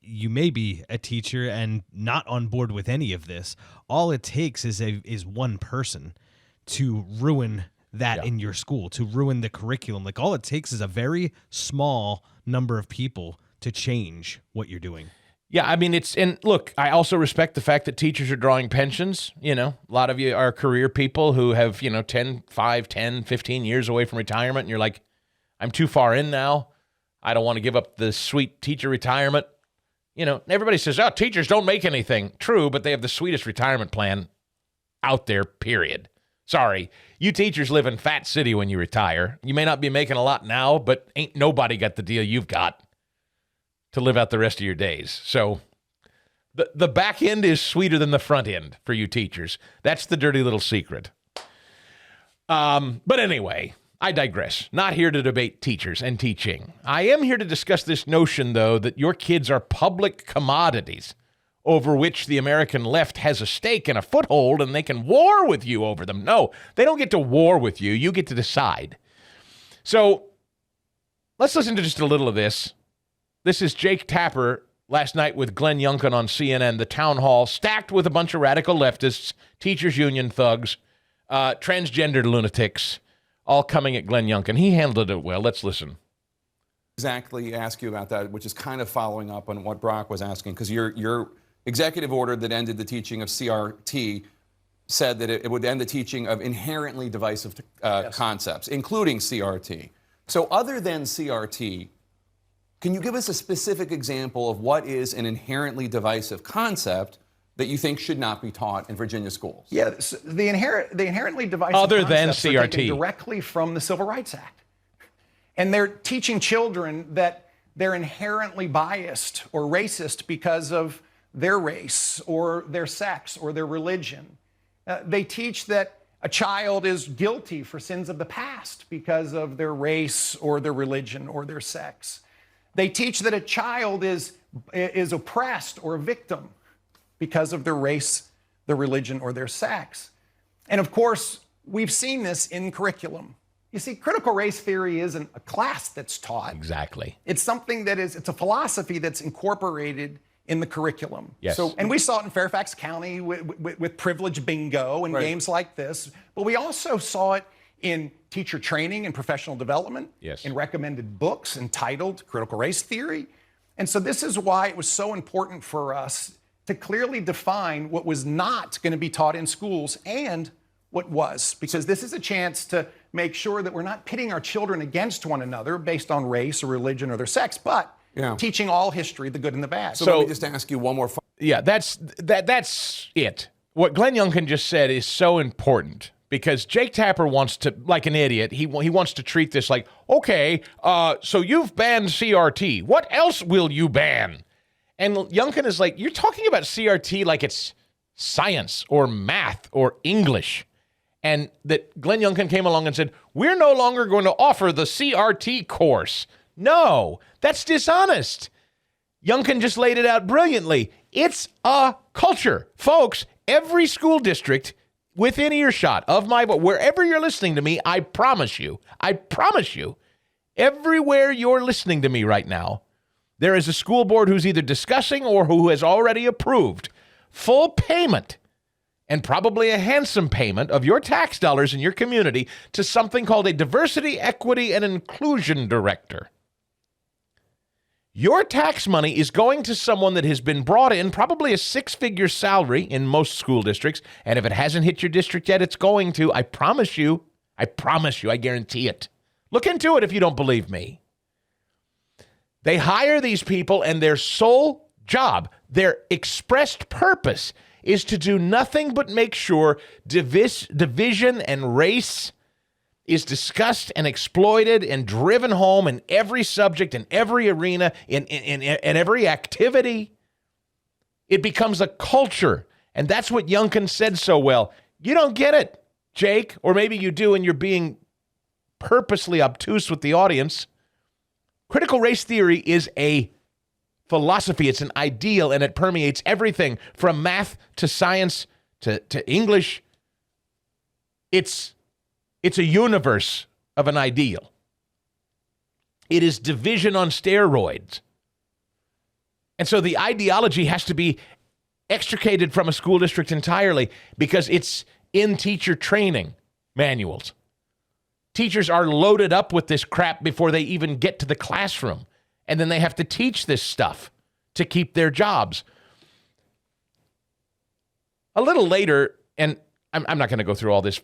you may be a teacher and not on board with any of this. All it takes is one person to ruin that in your school, to ruin the curriculum. Like, all it takes is a very small number of people to change what you're doing. Yeah, I mean, and look, I also respect the fact that teachers are drawing pensions. A lot of you are career people who have, 10, 15 years away from retirement, and you're like, I'm too far in now. I don't want to give up the sweet teacher retirement. Everybody says, oh, teachers don't make anything. True, but they have the sweetest retirement plan out there, period. Sorry. You teachers live in Fat City when you retire. You may not be making a lot now, but ain't nobody got the deal you've got to live out the rest of your days. So the back end is sweeter than the front end for you teachers. That's the dirty little secret. But anyway, I digress. Not here to debate teachers and teaching. I am here to discuss this notion, though, that your kids are public commodities over which the American left has a stake and a foothold, and they can war with you over them. No, they don't get to war with you. You get to decide. So let's listen to just a little of this. This is Jake Tapper last night with Glenn Youngkin on CNN, the town hall, stacked with a bunch of radical leftists, teachers union thugs, transgender lunatics, all coming at Glenn Youngkin. He handled it well. Let's listen. Exactly ask you about that, which is kind of following up on what Brock was asking, because your executive order that ended the teaching of CRT said that it would end the teaching of inherently divisive concepts, including CRT. So other than CRT, can you give us a specific example of what is an inherently divisive concept that you think should not be taught in Virginia schools? Yeah, so the inherently divisive other than concepts CRT are taken directly from the Civil Rights Act. And they're teaching children that they're inherently biased or racist because of their race or their sex or their religion. They teach that a child is guilty for sins of the past because of their race or their religion or their sex. They teach that a child is oppressed or a victim because of their race, their religion, or their sex. And of course, we've seen this in curriculum. You see, critical race theory isn't a class that's taught. Exactly. It's something it's a philosophy that's incorporated in the curriculum. Yes. So, and we saw it in Fairfax County with privilege bingo and games like this. But we also saw it in teacher training and professional development, in recommended books entitled Critical Race Theory. And so this is why it was so important for us to clearly define what was not going to be taught in schools and what was, because this is a chance to make sure that we're not pitting our children against one another based on race or religion or their sex, but teaching all history, the good and the bad. So let me just ask you one more. Yeah, that's it. What Glenn Youngkin just said is so important because Jake Tapper wants to, like an idiot, he wants to treat this like, okay, so you've banned CRT. What else will you ban? And Youngkin is like, you're talking about CRT like it's science or math or English. And that Glenn Youngkin came along and said, we're no longer going to offer the CRT course. No, that's dishonest. Youngkin just laid it out brilliantly. It's a culture. Folks, every school district within earshot of wherever you're listening to me, I promise you, everywhere you're listening to me right now, there is a school board who's either discussing or who has already approved full payment and probably a handsome payment of your tax dollars in your community to something called a diversity, equity, and inclusion director. Your tax money is going to someone that has been brought in, probably a six-figure salary in most school districts, and if it hasn't hit your district yet, it's going to. I promise you, I guarantee it. Look into it if you don't believe me. They hire these people, and their sole job, their expressed purpose, is to do nothing but make sure division and race is discussed and exploited and driven home in every subject, in every arena, in every activity. It becomes a culture, and that's what Youngkin said so well. You don't get it, Jake, or maybe you do and you're being purposely obtuse with the audience. Critical race theory is a philosophy. It's an ideal, and it permeates everything from math to science to English. It's a universe of an ideal. It is division on steroids. And so the ideology has to be extricated from a school district entirely because it's in teacher training manuals. Teachers are loaded up with this crap before they even get to the classroom. And then they have to teach this stuff to keep their jobs. A little later, and I'm not going to go through all this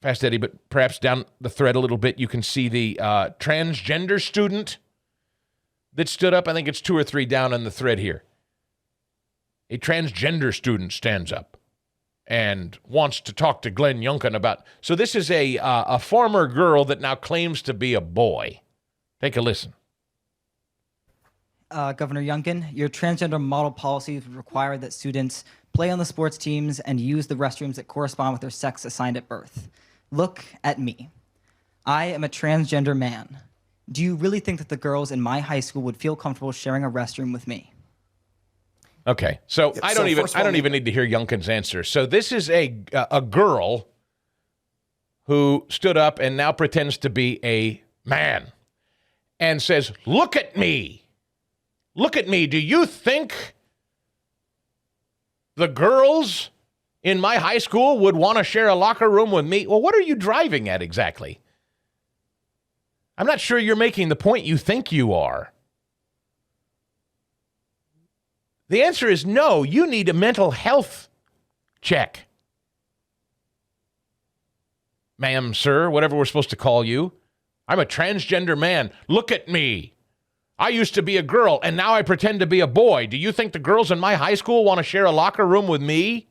fast, Eddie, but perhaps down the thread a little bit, you can see the transgender student that stood up. I think it's 2 or 3 down on the thread here. A transgender student stands up and wants to talk to Glenn Youngkin about. So this is a former girl that now claims to be a boy. Take a listen. Governor Youngkin, your transgender model policies require that students play on the sports teams and use the restrooms that correspond with their sex assigned at birth. Look at me. I am a transgender man. Do you really think that the girls in my high school would feel comfortable sharing a restroom with me? Okay, so I don't even need to hear Youngkin's answer. So this is a girl who stood up and now pretends to be a man and says, "Look at me. Look at me. Do you think the girls in my high school would want to share a locker room with me?" Well, what are you driving at exactly? I'm not sure you're making the point you think you are. The answer is no. You need a mental health check. Ma'am, sir, whatever we're supposed to call you. I'm a transgender man. Look at me. I used to be a girl, and now I pretend to be a boy. Do you think the girls in my high school want to share a locker room with me?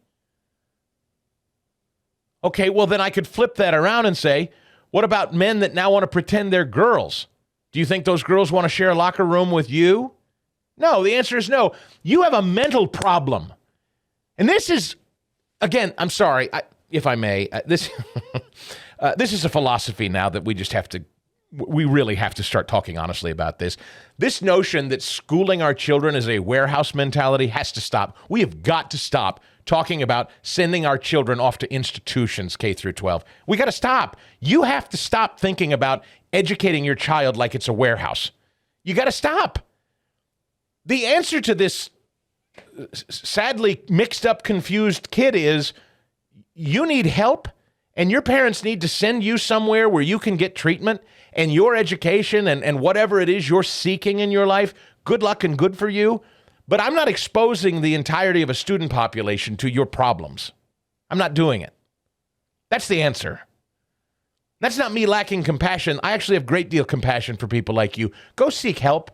Okay, well, then I could flip that around and say, what about men that now want to pretend they're girls? Do you think those girls want to share a locker room with you? No, the answer is no. You have a mental problem. And this is, again, I'm sorry, if I may, this is a philosophy now that we really have to start talking honestly about this. This notion that schooling our children is a warehouse mentality has to stop. We have got to stop talking about sending our children off to institutions K through 12. We got to stop. You have to stop thinking about educating your child like it's a warehouse. You got to stop. The answer to this sadly mixed up, confused kid is you need help and your parents need to send you somewhere where you can get treatment and your education and whatever it is you're seeking in your life. Good luck and good for you. But I'm not exposing the entirety of a student population to your problems. I'm not doing it. That's the answer. That's not me lacking compassion. I actually have a great deal of compassion for people like you. Go seek help.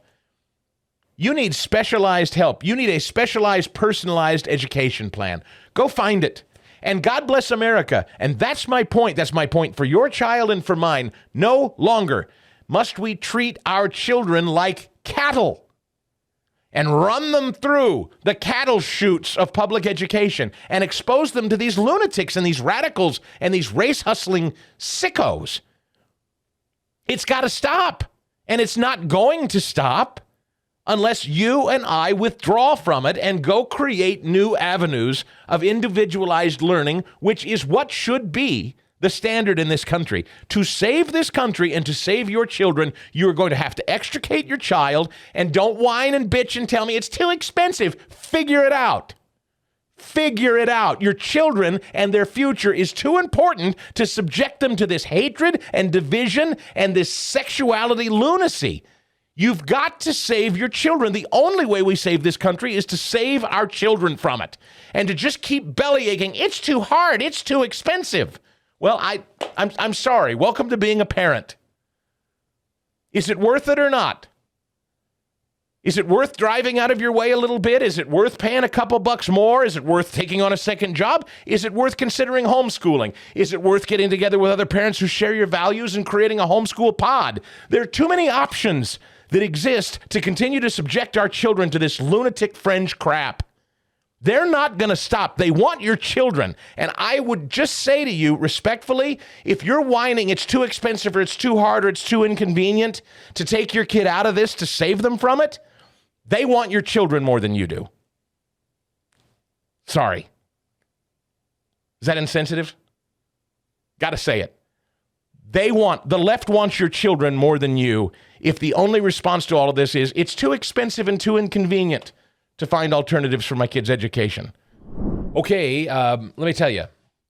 You need specialized help. You need a specialized, personalized education plan. Go find it. And God bless America. And that's my point. That's my point for your child and for mine. No longer must we treat our children like cattle and run them through the cattle chutes of public education and expose them to these lunatics and these radicals and these race-hustling sickos. It's got to stop. And it's not going to stop unless you and I withdraw from it and go create new avenues of individualized learning, which is what should be the standard in this country. To save this country and to save your children, you are going to have to extricate your child, and don't whine and bitch and tell me it's too expensive. Figure it out. Figure it out. Your children and their future is too important to subject them to this hatred and division and this sexuality lunacy. You've got to save your children. The only way we save this country is to save our children from it. And to just keep belly aching, it's too hard, it's too expensive. Well, I'm sorry. Welcome to being a parent. Is it worth it or not? Is it worth driving out of your way a little bit? Is it worth paying a couple bucks more? Is it worth taking on a second job? Is it worth considering homeschooling? Is it worth getting together with other parents who share your values and creating a homeschool pod? There are too many options that exist to continue to subject our children to this lunatic fringe crap. They're not going to stop. They want your children. And I would just say to you respectfully, if you're whining it's too expensive or it's too hard or it's too inconvenient to take your kid out of this to save them from it, they want your children more than you do. Sorry. Is that insensitive? Got to say it. The left wants your children more than you if the only response to all of this is it's too expensive and too inconvenient to find alternatives for my kids' education. Okay, let me tell you,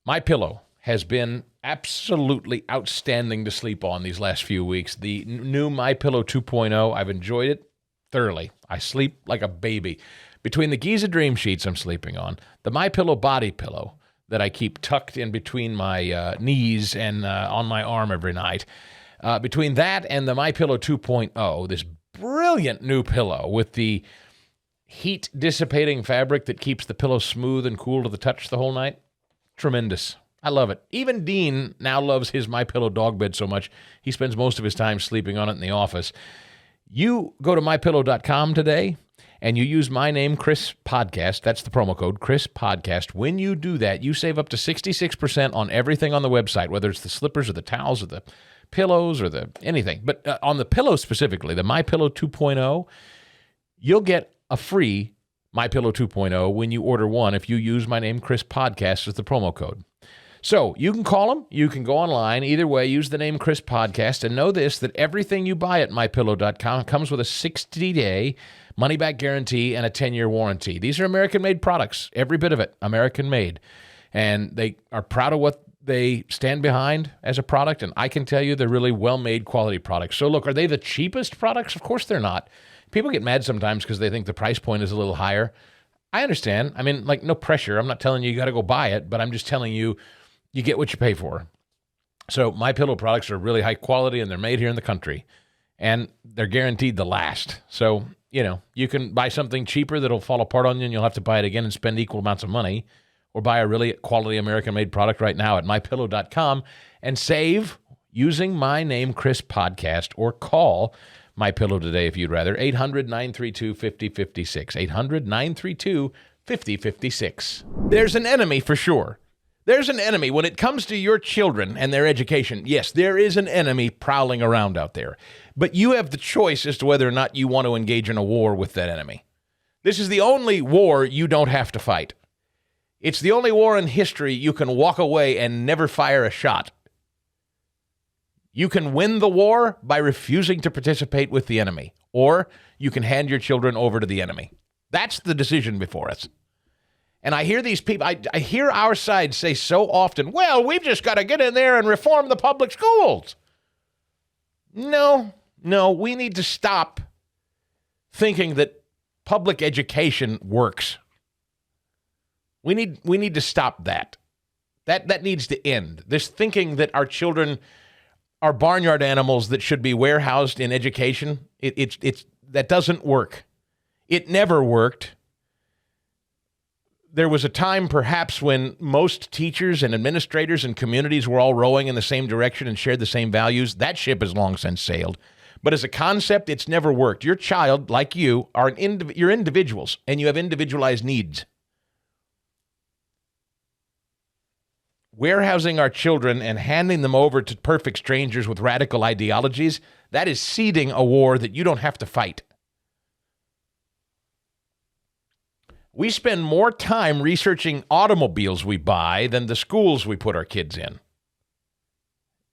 MyPillow has been absolutely outstanding to sleep on these last few weeks. The new MyPillow 2.0, I've enjoyed it thoroughly. I sleep like a baby. Between the Giza Dream Sheets I'm sleeping on, the MyPillow body pillow that I keep tucked in between my knees and on my arm every night, between that and the MyPillow 2.0, this brilliant new pillow with the heat-dissipating fabric that keeps the pillow smooth and cool to the touch the whole night, Tremendous. I love it. Even Dean now loves his MyPillow dog bed so much, he spends most of his time sleeping on it in the office. You go to mypillow.com today, and you use my name, Chris Podcast. That's the promo code, Chris Podcast. When you do that, you save up to 66% on everything on the website, whether it's the slippers or the towels or the pillows or the anything. But on the pillow specifically, the MyPillow 2.0, you'll get a free MyPillow 2.0 when you order one if you use my name, Chris Podcast, as the promo code. So you can call them, you can go online. Either way, use the name Chris Podcast, and know this, that everything you buy at mypillow.com comes with a 60-day money-back guarantee and a 10-year warranty. These are American-made products, every bit of it, American-made. And they are proud of what they stand behind as a product, and I can tell you they're really well-made quality products. So look, are they the cheapest products? Of course they're not. People get mad sometimes because they think the price point is a little higher. I understand. I mean, like, no pressure. I'm not telling you got to go buy it, but I'm just telling you, you get what you pay for. So MyPillow products are really high quality, and they're made here in the country, and they're guaranteed to last. So, you know, you can buy something cheaper that'll fall apart on you, and you'll have to buy it again and spend equal amounts of money, or buy a really quality American-made product right now at mypillow.com and save using my name, Chris Podcast, or call MyPillow today if you'd rather. 800-932-5056. 800-932-5056. There's an enemy for sure. There's an enemy when it comes to your children and their education. Yes, there is an enemy prowling around out there. But you have the choice as to whether or not you want to engage in a war with that enemy. This is the only war you don't have to fight. It's the only war in history you can walk away and never fire a shot. You can win the war by refusing to participate with the enemy, or you can hand your children over to the enemy. That's the decision before us. And I hear these people, I hear our side say so often, well, we've just got to get in there and reform the public schools. No, we need to stop thinking that public education works. We need to stop that. That needs to end. This thinking that our children are barnyard animals that should be warehoused in education, that doesn't work. It never worked. There was a time perhaps when most teachers and administrators and communities were all rowing in the same direction and shared the same values. That ship has long since sailed. But as a concept, it's never worked. Your child, like you, you're individuals, and you have individualized needs. Warehousing our children and handing them over to perfect strangers with radical ideologies, that is seeding a war that you don't have to fight. We spend more time researching automobiles we buy than the schools we put our kids in.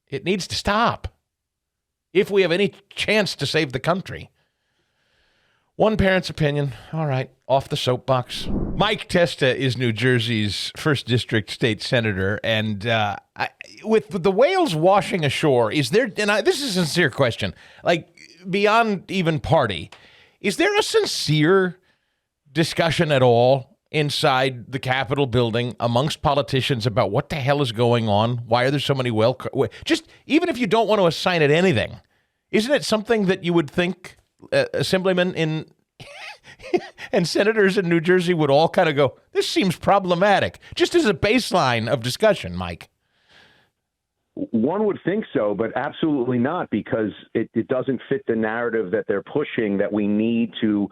It needs to stop if we have any chance to save the country. One parent's opinion. All right, off the soapbox. Mike Testa is New Jersey's 1st District State Senator, and with the whales washing ashore, is there, and this is a sincere question, like beyond even party, is there a sincere discussion at all inside the Capitol building amongst politicians about what the hell is going on? Why are there so many just even if you don't want to assign it anything, isn't it something that you would think assemblymen in and senators in New Jersey would all kind of go, this seems problematic, just as a baseline of discussion, Mike? One would think so, but absolutely not, because it doesn't fit the narrative that they're pushing, that we need to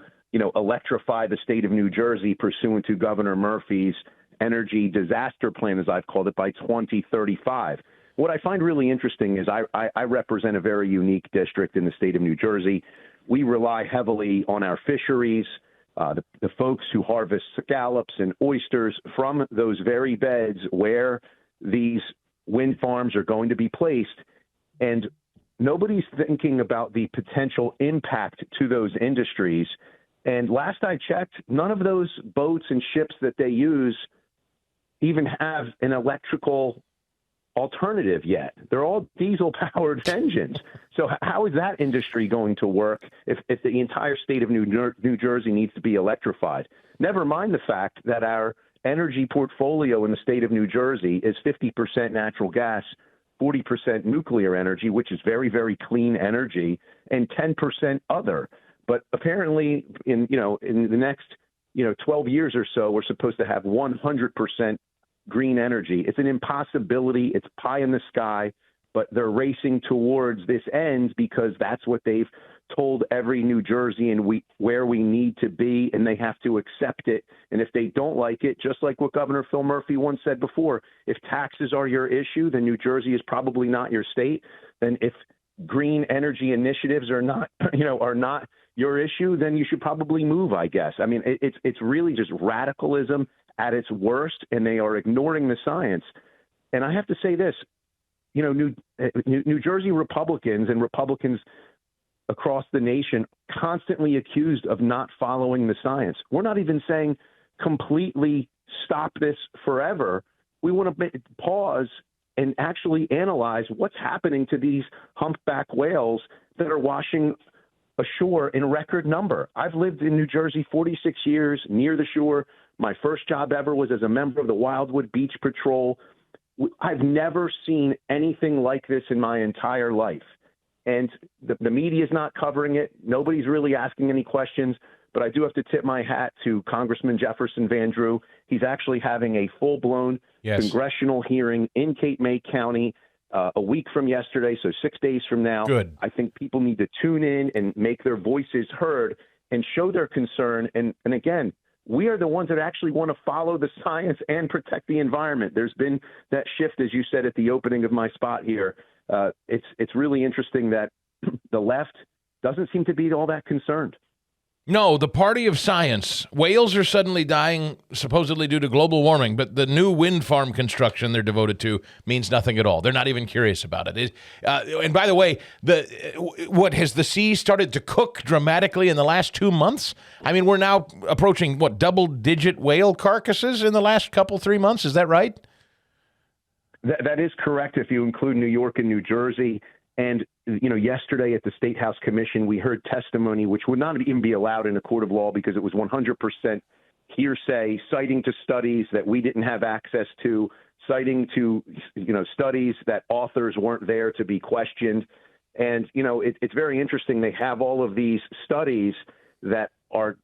electrify the state of New Jersey pursuant to Governor Murphy's energy disaster plan, as I've called it, by 2035. What I find really interesting is I represent a very unique district in the state of New Jersey. We rely heavily on our fisheries, the folks who harvest scallops and oysters from those very beds where these wind farms are going to be placed. And nobody's thinking about the potential impact to those industries. And last I checked, none of those boats and ships that they use even have an electrical alternative yet. They're all diesel-powered engines. So how is that industry going to work if the entire state of New Jersey needs to be electrified? Never mind the fact that our energy portfolio in the state of New Jersey is 50% natural gas, 40% nuclear energy, which is very, very clean energy, and 10% other. But apparently, in the next 12 years or so, we're supposed to have 100% green energy. It's an impossibility. It's pie in the sky, but they're racing towards this end because that's what they've told every New Jerseyan where we need to be, and they have to accept it. And if they don't like it, just like what Governor Phil Murphy once said before, if taxes are your issue, then New Jersey is probably not your state. Then if green energy initiatives are not, are not your issue, then you should probably move, I guess. I mean, it's really just radicalism at its worst, and they are ignoring the science. And I have to say this, New Jersey Republicans and Republicans across the nation constantly accused of not following the science. We're not even saying completely stop this forever. We want to pause and actually analyze what's happening to these humpback whales that are washing ashore in record number. I've lived in New Jersey 46 years near the shore. My first job ever was as a member of the Wildwood Beach Patrol. I've never seen anything like this in my entire life. And the media is not covering it. Nobody's really asking any questions. But I do have to tip my hat to Congressman Jefferson Van Drew. He's actually having a full-blown congressional hearing in Cape May County a week from yesterday, so 6 days from now. Good. I think people need to tune in and make their voices heard and show their concern. And again, we are the ones that actually want to follow the science and protect the environment. There's been that shift, as you said at the opening of my spot here. It's really interesting that the left doesn't seem to be all that concerned. No, the party of science. Whales are suddenly dying, supposedly due to global warming, but the new wind farm construction they're devoted to means nothing at all. They're not even curious about it. And by the way, has the sea started to cook dramatically in the last 2 months? I mean, we're now approaching, double-digit whale carcasses in the last 3 months? Is that right? That is correct if you include New York and New Jersey. And, yesterday at the State House Commission, we heard testimony which would not even be allowed in a court of law because it was 100% hearsay, citing to studies that we didn't have access to, citing to, studies that authors weren't there to be questioned. And, it's very interesting. They have all of these studies that are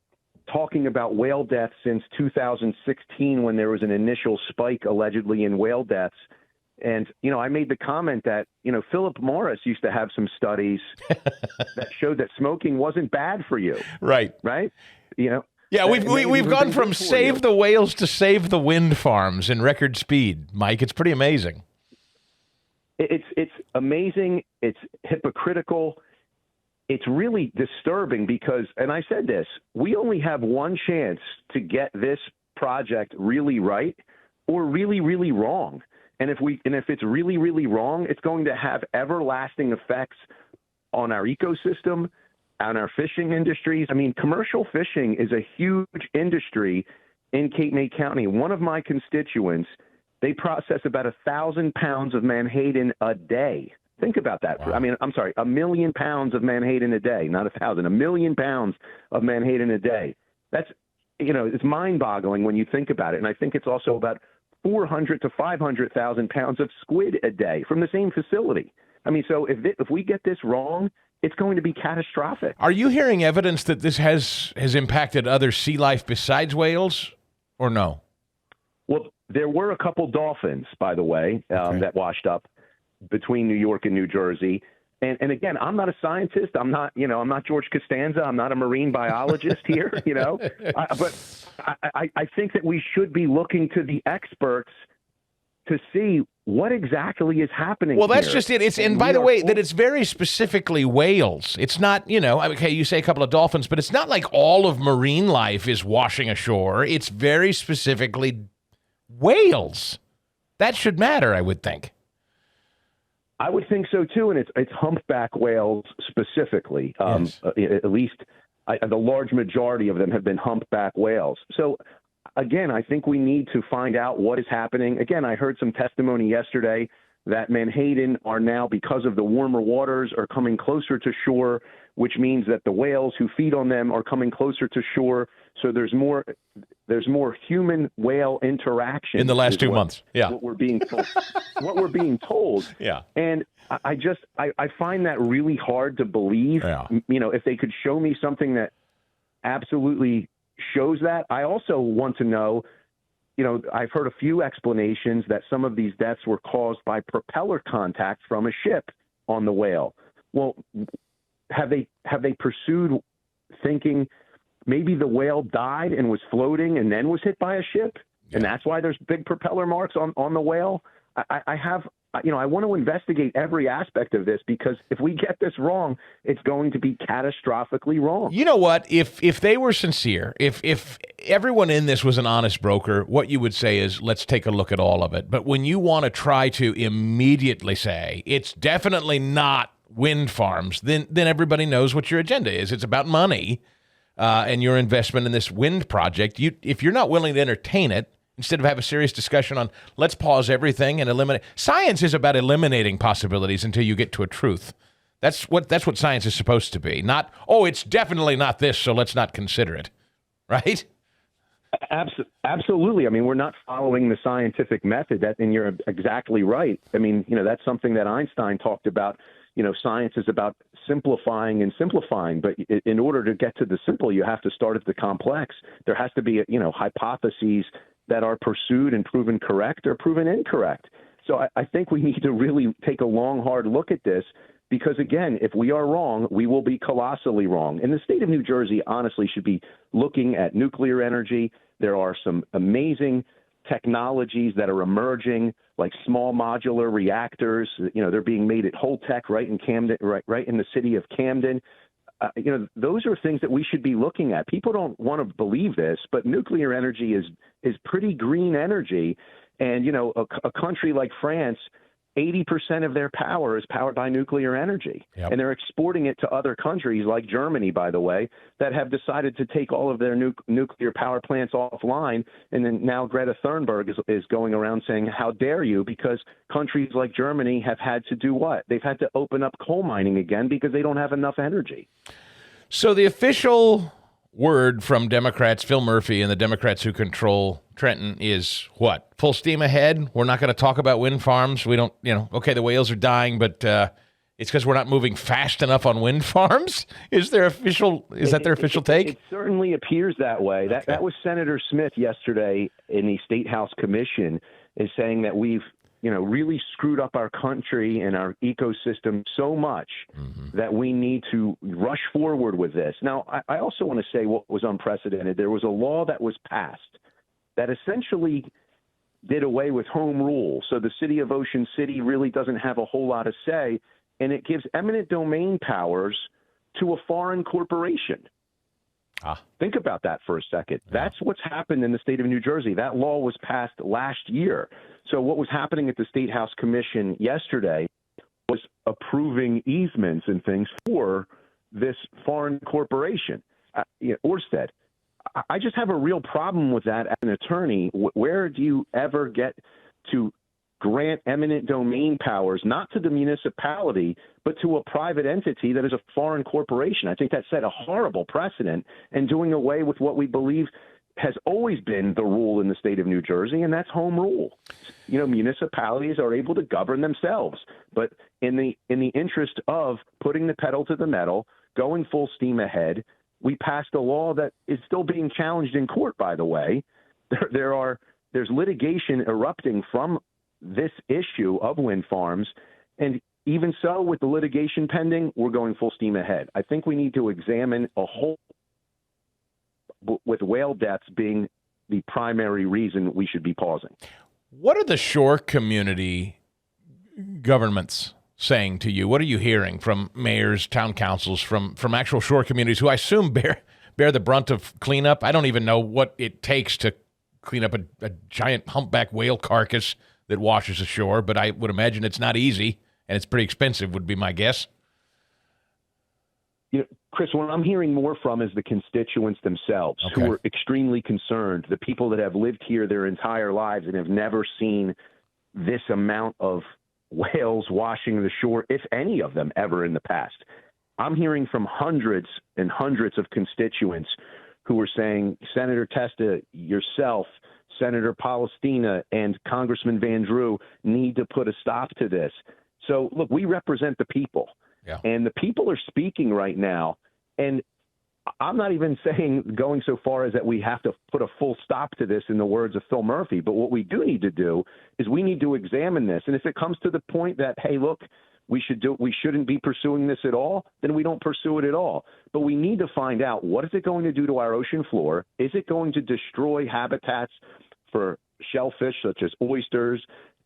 talking about whale deaths since 2016 when there was an initial spike allegedly in whale deaths. And, I made the comment that, Philip Morris used to have some studies that showed that smoking wasn't bad for you. Right. Right? Yeah, we've gone from save the whales to save the wind farms in record speed, Mike. It's pretty amazing. It's amazing. It's hypocritical. It's really disturbing because, and I said this, we only have one chance to get this project really right or really, really wrong. And if it's really, really wrong, it's going to have everlasting effects on our ecosystem, on our fishing industries. I mean, commercial fishing is a huge industry in Cape May County. One of my constituents, they process about 1,000 pounds of menhaden a day. Think about that. Wow. I mean, I'm sorry, 1 million pounds of menhaden a day, not 1,000, 1 million pounds of menhaden a day. That's, it's mind-boggling when you think about it. And I think it's also about 400 to 500,000 pounds of squid a day from the same facility. I mean, so if we get this wrong, it's going to be catastrophic. Are you hearing evidence that this has impacted other sea life besides whales, or no? Well, there were a couple dolphins, by the way, that washed up between New York and New Jersey. And again, I'm not a scientist. I'm not George Costanza. I'm not a marine biologist here, but I think that we should be looking to the experts to see what exactly is happening. Well, that's here. just it. And by the way, that it's very specifically whales. It's not, okay, you say a couple of dolphins, but it's not like all of marine life is washing ashore. It's very specifically whales. That should matter, I would think. I would think so too, and it's humpback whales specifically. Yes. At least the large majority of them have been humpback whales. So again, I think we need to find out what is happening. Again, I heard some testimony yesterday that menhaden are now, because of the warmer waters, are coming closer to shore, which means that the whales who feed on them are coming closer to shore. So there's more human whale interaction in the last 2 months. Yeah, what we're being told. What we're being told. Yeah, and I find that really hard to believe. Yeah. If they could show me something that absolutely shows that. I also want to know, I've heard a few explanations that some of these deaths were caused by propeller contact from a ship on the whale. Well, have they pursued thinking maybe the whale died and was floating and then was hit by a ship? Yeah. And that's why there's big propeller marks on the whale. I want to investigate every aspect of this, because if we get this wrong, it's going to be catastrophically wrong. You know what? If they were sincere, if everyone in this was an honest broker, what you would say is, let's take a look at all of it. But when you want to try to immediately say it's definitely not wind farms, then everybody knows what your agenda is. It's about money and your investment in this wind project. If you're not willing to entertain it, instead of have a serious discussion on let's pause everything and eliminate. Science is about eliminating possibilities until you get to a truth. That's what science is supposed to be. Not, it's definitely not this, so let's not consider it. Right? Absolutely. I mean, we're not following the scientific method, and you're exactly right. I mean, that's something that Einstein talked about. Science is about simplifying and simplifying, but in order to get to the simple, you have to start at the complex. There has to be, hypotheses that are pursued and proven correct or proven incorrect. So I think we need to really take a long, hard look at this, because, again, if we are wrong, we will be colossally wrong. And the state of New Jersey, honestly, should be looking at nuclear energy. There are some amazing technologies that are emerging, like small modular reactors. They're being made at Holtec right in Camden, right in the city of Camden. Those are things that we should be looking at. People don't want to believe this, but nuclear energy is pretty green energy. And, a country like France, 80% of their power is powered by nuclear energy. Yep. And they're exporting it to other countries like Germany, by the way, that have decided to take all of their nuclear power plants offline. And then now Greta Thunberg is going around saying, how dare you? Because countries like Germany have had to do what? They've had to open up coal mining again because they don't have enough energy. So the official word from Democrats, Phil Murphy and the Democrats who control Trenton, is what? Full steam ahead? We're not going to talk about wind farms. We don't, the whales are dying, but it's because we're not moving fast enough on wind farms? Is that their official take? It certainly appears that way. Okay. That was Senator Smith yesterday in the State House Commission, is saying that we've really screwed up our country and our ecosystem so much that we need to rush forward with this. Now, I also want to say what was unprecedented. There was a law that was passed that essentially did away with home rule. So the city of Ocean City really doesn't have a whole lot of say, and it gives eminent domain powers to a foreign corporation. Think about that for a second. Yeah. That's what's happened in the state of New Jersey. That law was passed last year. So what was happening at the State House Commission yesterday was approving easements and things for this foreign corporation, Ørsted. I just have a real problem with that as an attorney. Where do you ever get to grant eminent domain powers, not to the municipality, but to a private entity that is a foreign corporation? I think that set a horrible precedent and doing away with what we believe has always been the rule in the state of New Jersey, and that's home rule. Municipalities are able to govern themselves, but in the interest of putting the pedal to the metal, going full steam ahead, we passed a law that is still being challenged in court, by the way. There's litigation erupting from this issue of wind farms, and even so, with the litigation pending, we're going full steam ahead. I think we need to examine a whole, with whale deaths being the primary reason we should be pausing. What are the shore community governments saying to you? What are you hearing from mayors, town councils, from actual shore communities who I assume bear the brunt of cleanup? I don't even know what it takes to clean up a giant humpback whale carcass that washes ashore, but I would imagine it's not easy, and it's pretty expensive, would be my guess. Chris, what I'm hearing more from is the constituents themselves, who are extremely concerned, the people that have lived here their entire lives and have never seen this amount of whales washing the shore, if any of them ever in the past. I'm hearing from hundreds and hundreds of constituents who are saying, Senator Testa, yourself, Senator Palestina, and Congressman Van Drew need to put a stop to this. So, look, we represent the people, and the people are speaking right now. And I'm not even saying going so far as that we have to put a full stop to this in the words of Phil Murphy. But what we do need to do is we need to examine this. And if it comes to the point that, hey, look, we shouldn't be pursuing this at all, then we don't pursue it at all. But we need to find out, what is it going to do to our ocean floor? Is it going to destroy habitats for shellfish such as oysters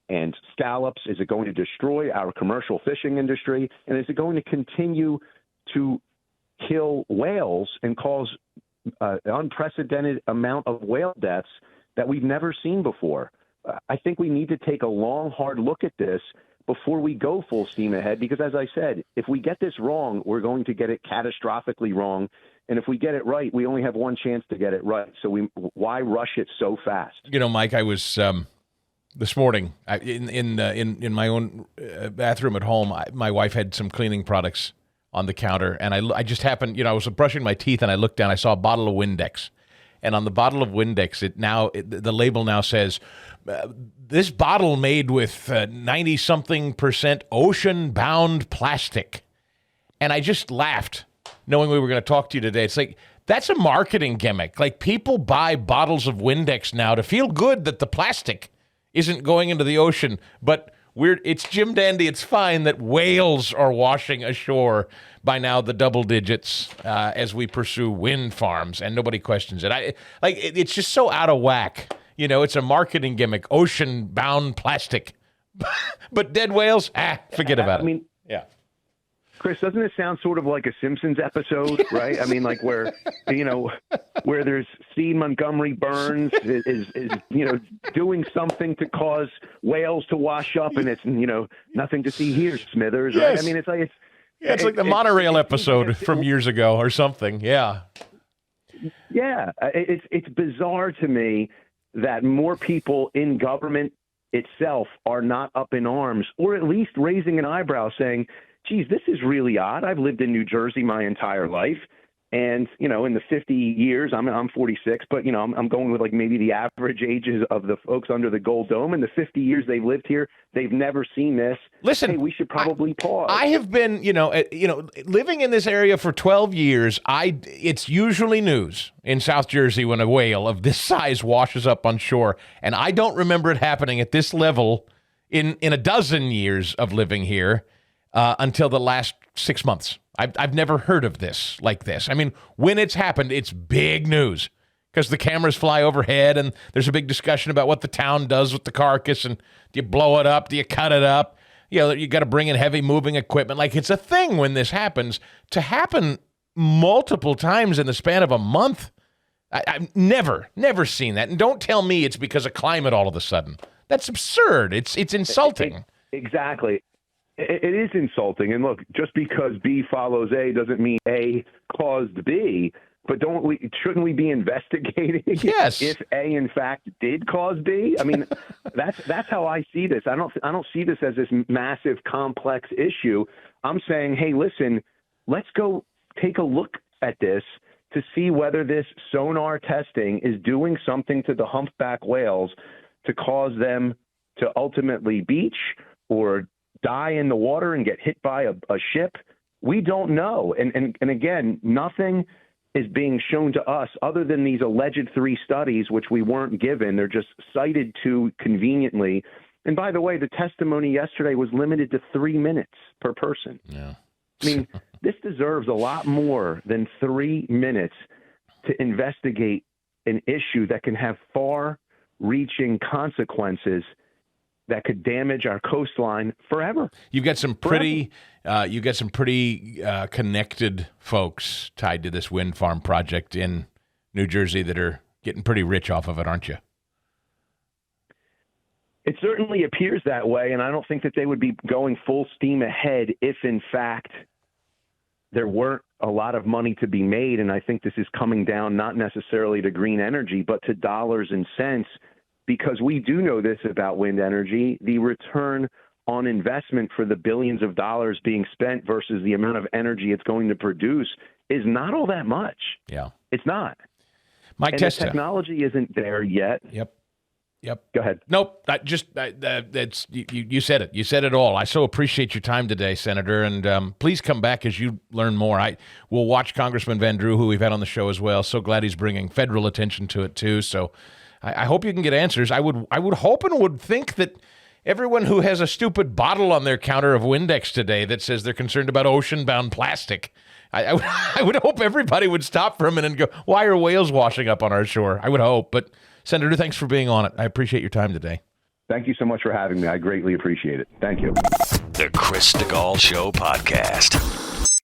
and scallops? Is it going to destroy our commercial fishing industry? And is it going to continue to kill whales and cause an unprecedented amount of whale deaths that we've never seen before? I think we need to take a long, hard look at this before we go full steam ahead, because as I said, if we get this wrong, we're going to get it catastrophically wrong. And if we get it right, we only have one chance to get it right. So why rush it so fast? You know, Mike, I was this morning in my own bathroom at home. My wife had some cleaning products on the counter, and I just happened, I was brushing my teeth, and I looked down, I saw a bottle of Windex, and on the bottle of Windex, the label now says, this bottle made with 90-something% ocean-bound plastic. And I just laughed, knowing we were going to talk to you today. It's like, that's a marketing gimmick. Like, people buy bottles of Windex now to feel good that the plastic isn't going into the ocean, but it's Jim Dandy. It's fine that whales are washing ashore by now the double digits as we pursue wind farms, and nobody questions it. It's just so out of whack. It's a marketing gimmick, ocean-bound plastic. But dead whales, forget about it. Yeah. Chris, doesn't it sound sort of like a Simpsons episode, right? I mean, like where there's C. Montgomery Burns is doing something to cause whales to wash up, and it's, nothing to see here, Smithers, right? Yes. I mean, it's like it's like the monorail episode from years ago or something. Yeah. Yeah. It's bizarre to me that more people in government itself are not up in arms, or at least raising an eyebrow saying, geez, this is really odd. I've lived in New Jersey my entire life. And, in the 50 years, I'm 46, but, I'm going with like maybe the average ages of the folks under the Gold Dome. In the 50 years they've lived here, they've never seen this. Listen, hey, we should probably pause. I have been, living in this area for 12 years. It's usually news in South Jersey when a whale of this size washes up on shore. And I don't remember it happening at this level in a dozen years of living here. Until the last 6 months. I've never heard of this like this. I mean, when it's happened, it's big news because the cameras fly overhead and there's a big discussion about what the town does with the carcass, and do you blow it up? Do you cut it up? You got to bring in heavy moving equipment. Like, it's a thing when this happens. To happen multiple times in the span of a month, I've never seen that. And don't tell me it's because of climate all of a sudden. That's absurd. It's insulting. Exactly. It is insulting. And look, just because B follows A doesn't mean A caused B. But shouldn't we be investigating if A in fact did cause B? I mean, that's how I see this. I don't see this as this massive complex issue. I'm saying, hey, listen, let's go take a look at this to see whether this sonar testing is doing something to the humpback whales to cause them to ultimately beach or die in the water and get hit by a ship. We don't know. And again, nothing is being shown to us other than these alleged 3 studies, which we weren't given. They're just cited to conveniently. And by the way, the testimony yesterday was limited to 3 minutes per person. Yeah. I mean, this deserves a lot more than 3 minutes to investigate an issue that can have far-reaching consequences that could damage our coastline forever. You've got some pretty connected folks tied to this wind farm project in New Jersey that are getting pretty rich off of it, aren't you? It certainly appears that way, and I don't think that they would be going full steam ahead if, in fact, there weren't a lot of money to be made. And I think this is coming down not necessarily to green energy, but to dollars and cents. Because we do know this about wind energy, the return on investment for the billions of dollars being spent versus the amount of energy it's going to produce is not all that much. Yeah. It's not. Mike and Testa. The technology isn't there yet. Yep. Yep. Go ahead. Nope. That's you said it. You said it all. I so appreciate your time today, Senator, and please come back as you learn more. We'll watch Congressman Van Drew, who we've had on the show as well. So glad he's bringing federal attention to it too. So I hope you can get answers. I would hope and would think that everyone who has a stupid bottle on their counter of Windex today that says they're concerned about ocean-bound plastic, I would hope everybody would stop for a minute and go, why are whales washing up on our shore? I would hope, but. Senator, thanks for being on it. I appreciate your time today. Thank you so much for having me. I greatly appreciate it. Thank you. The Chris Stigall Show podcast.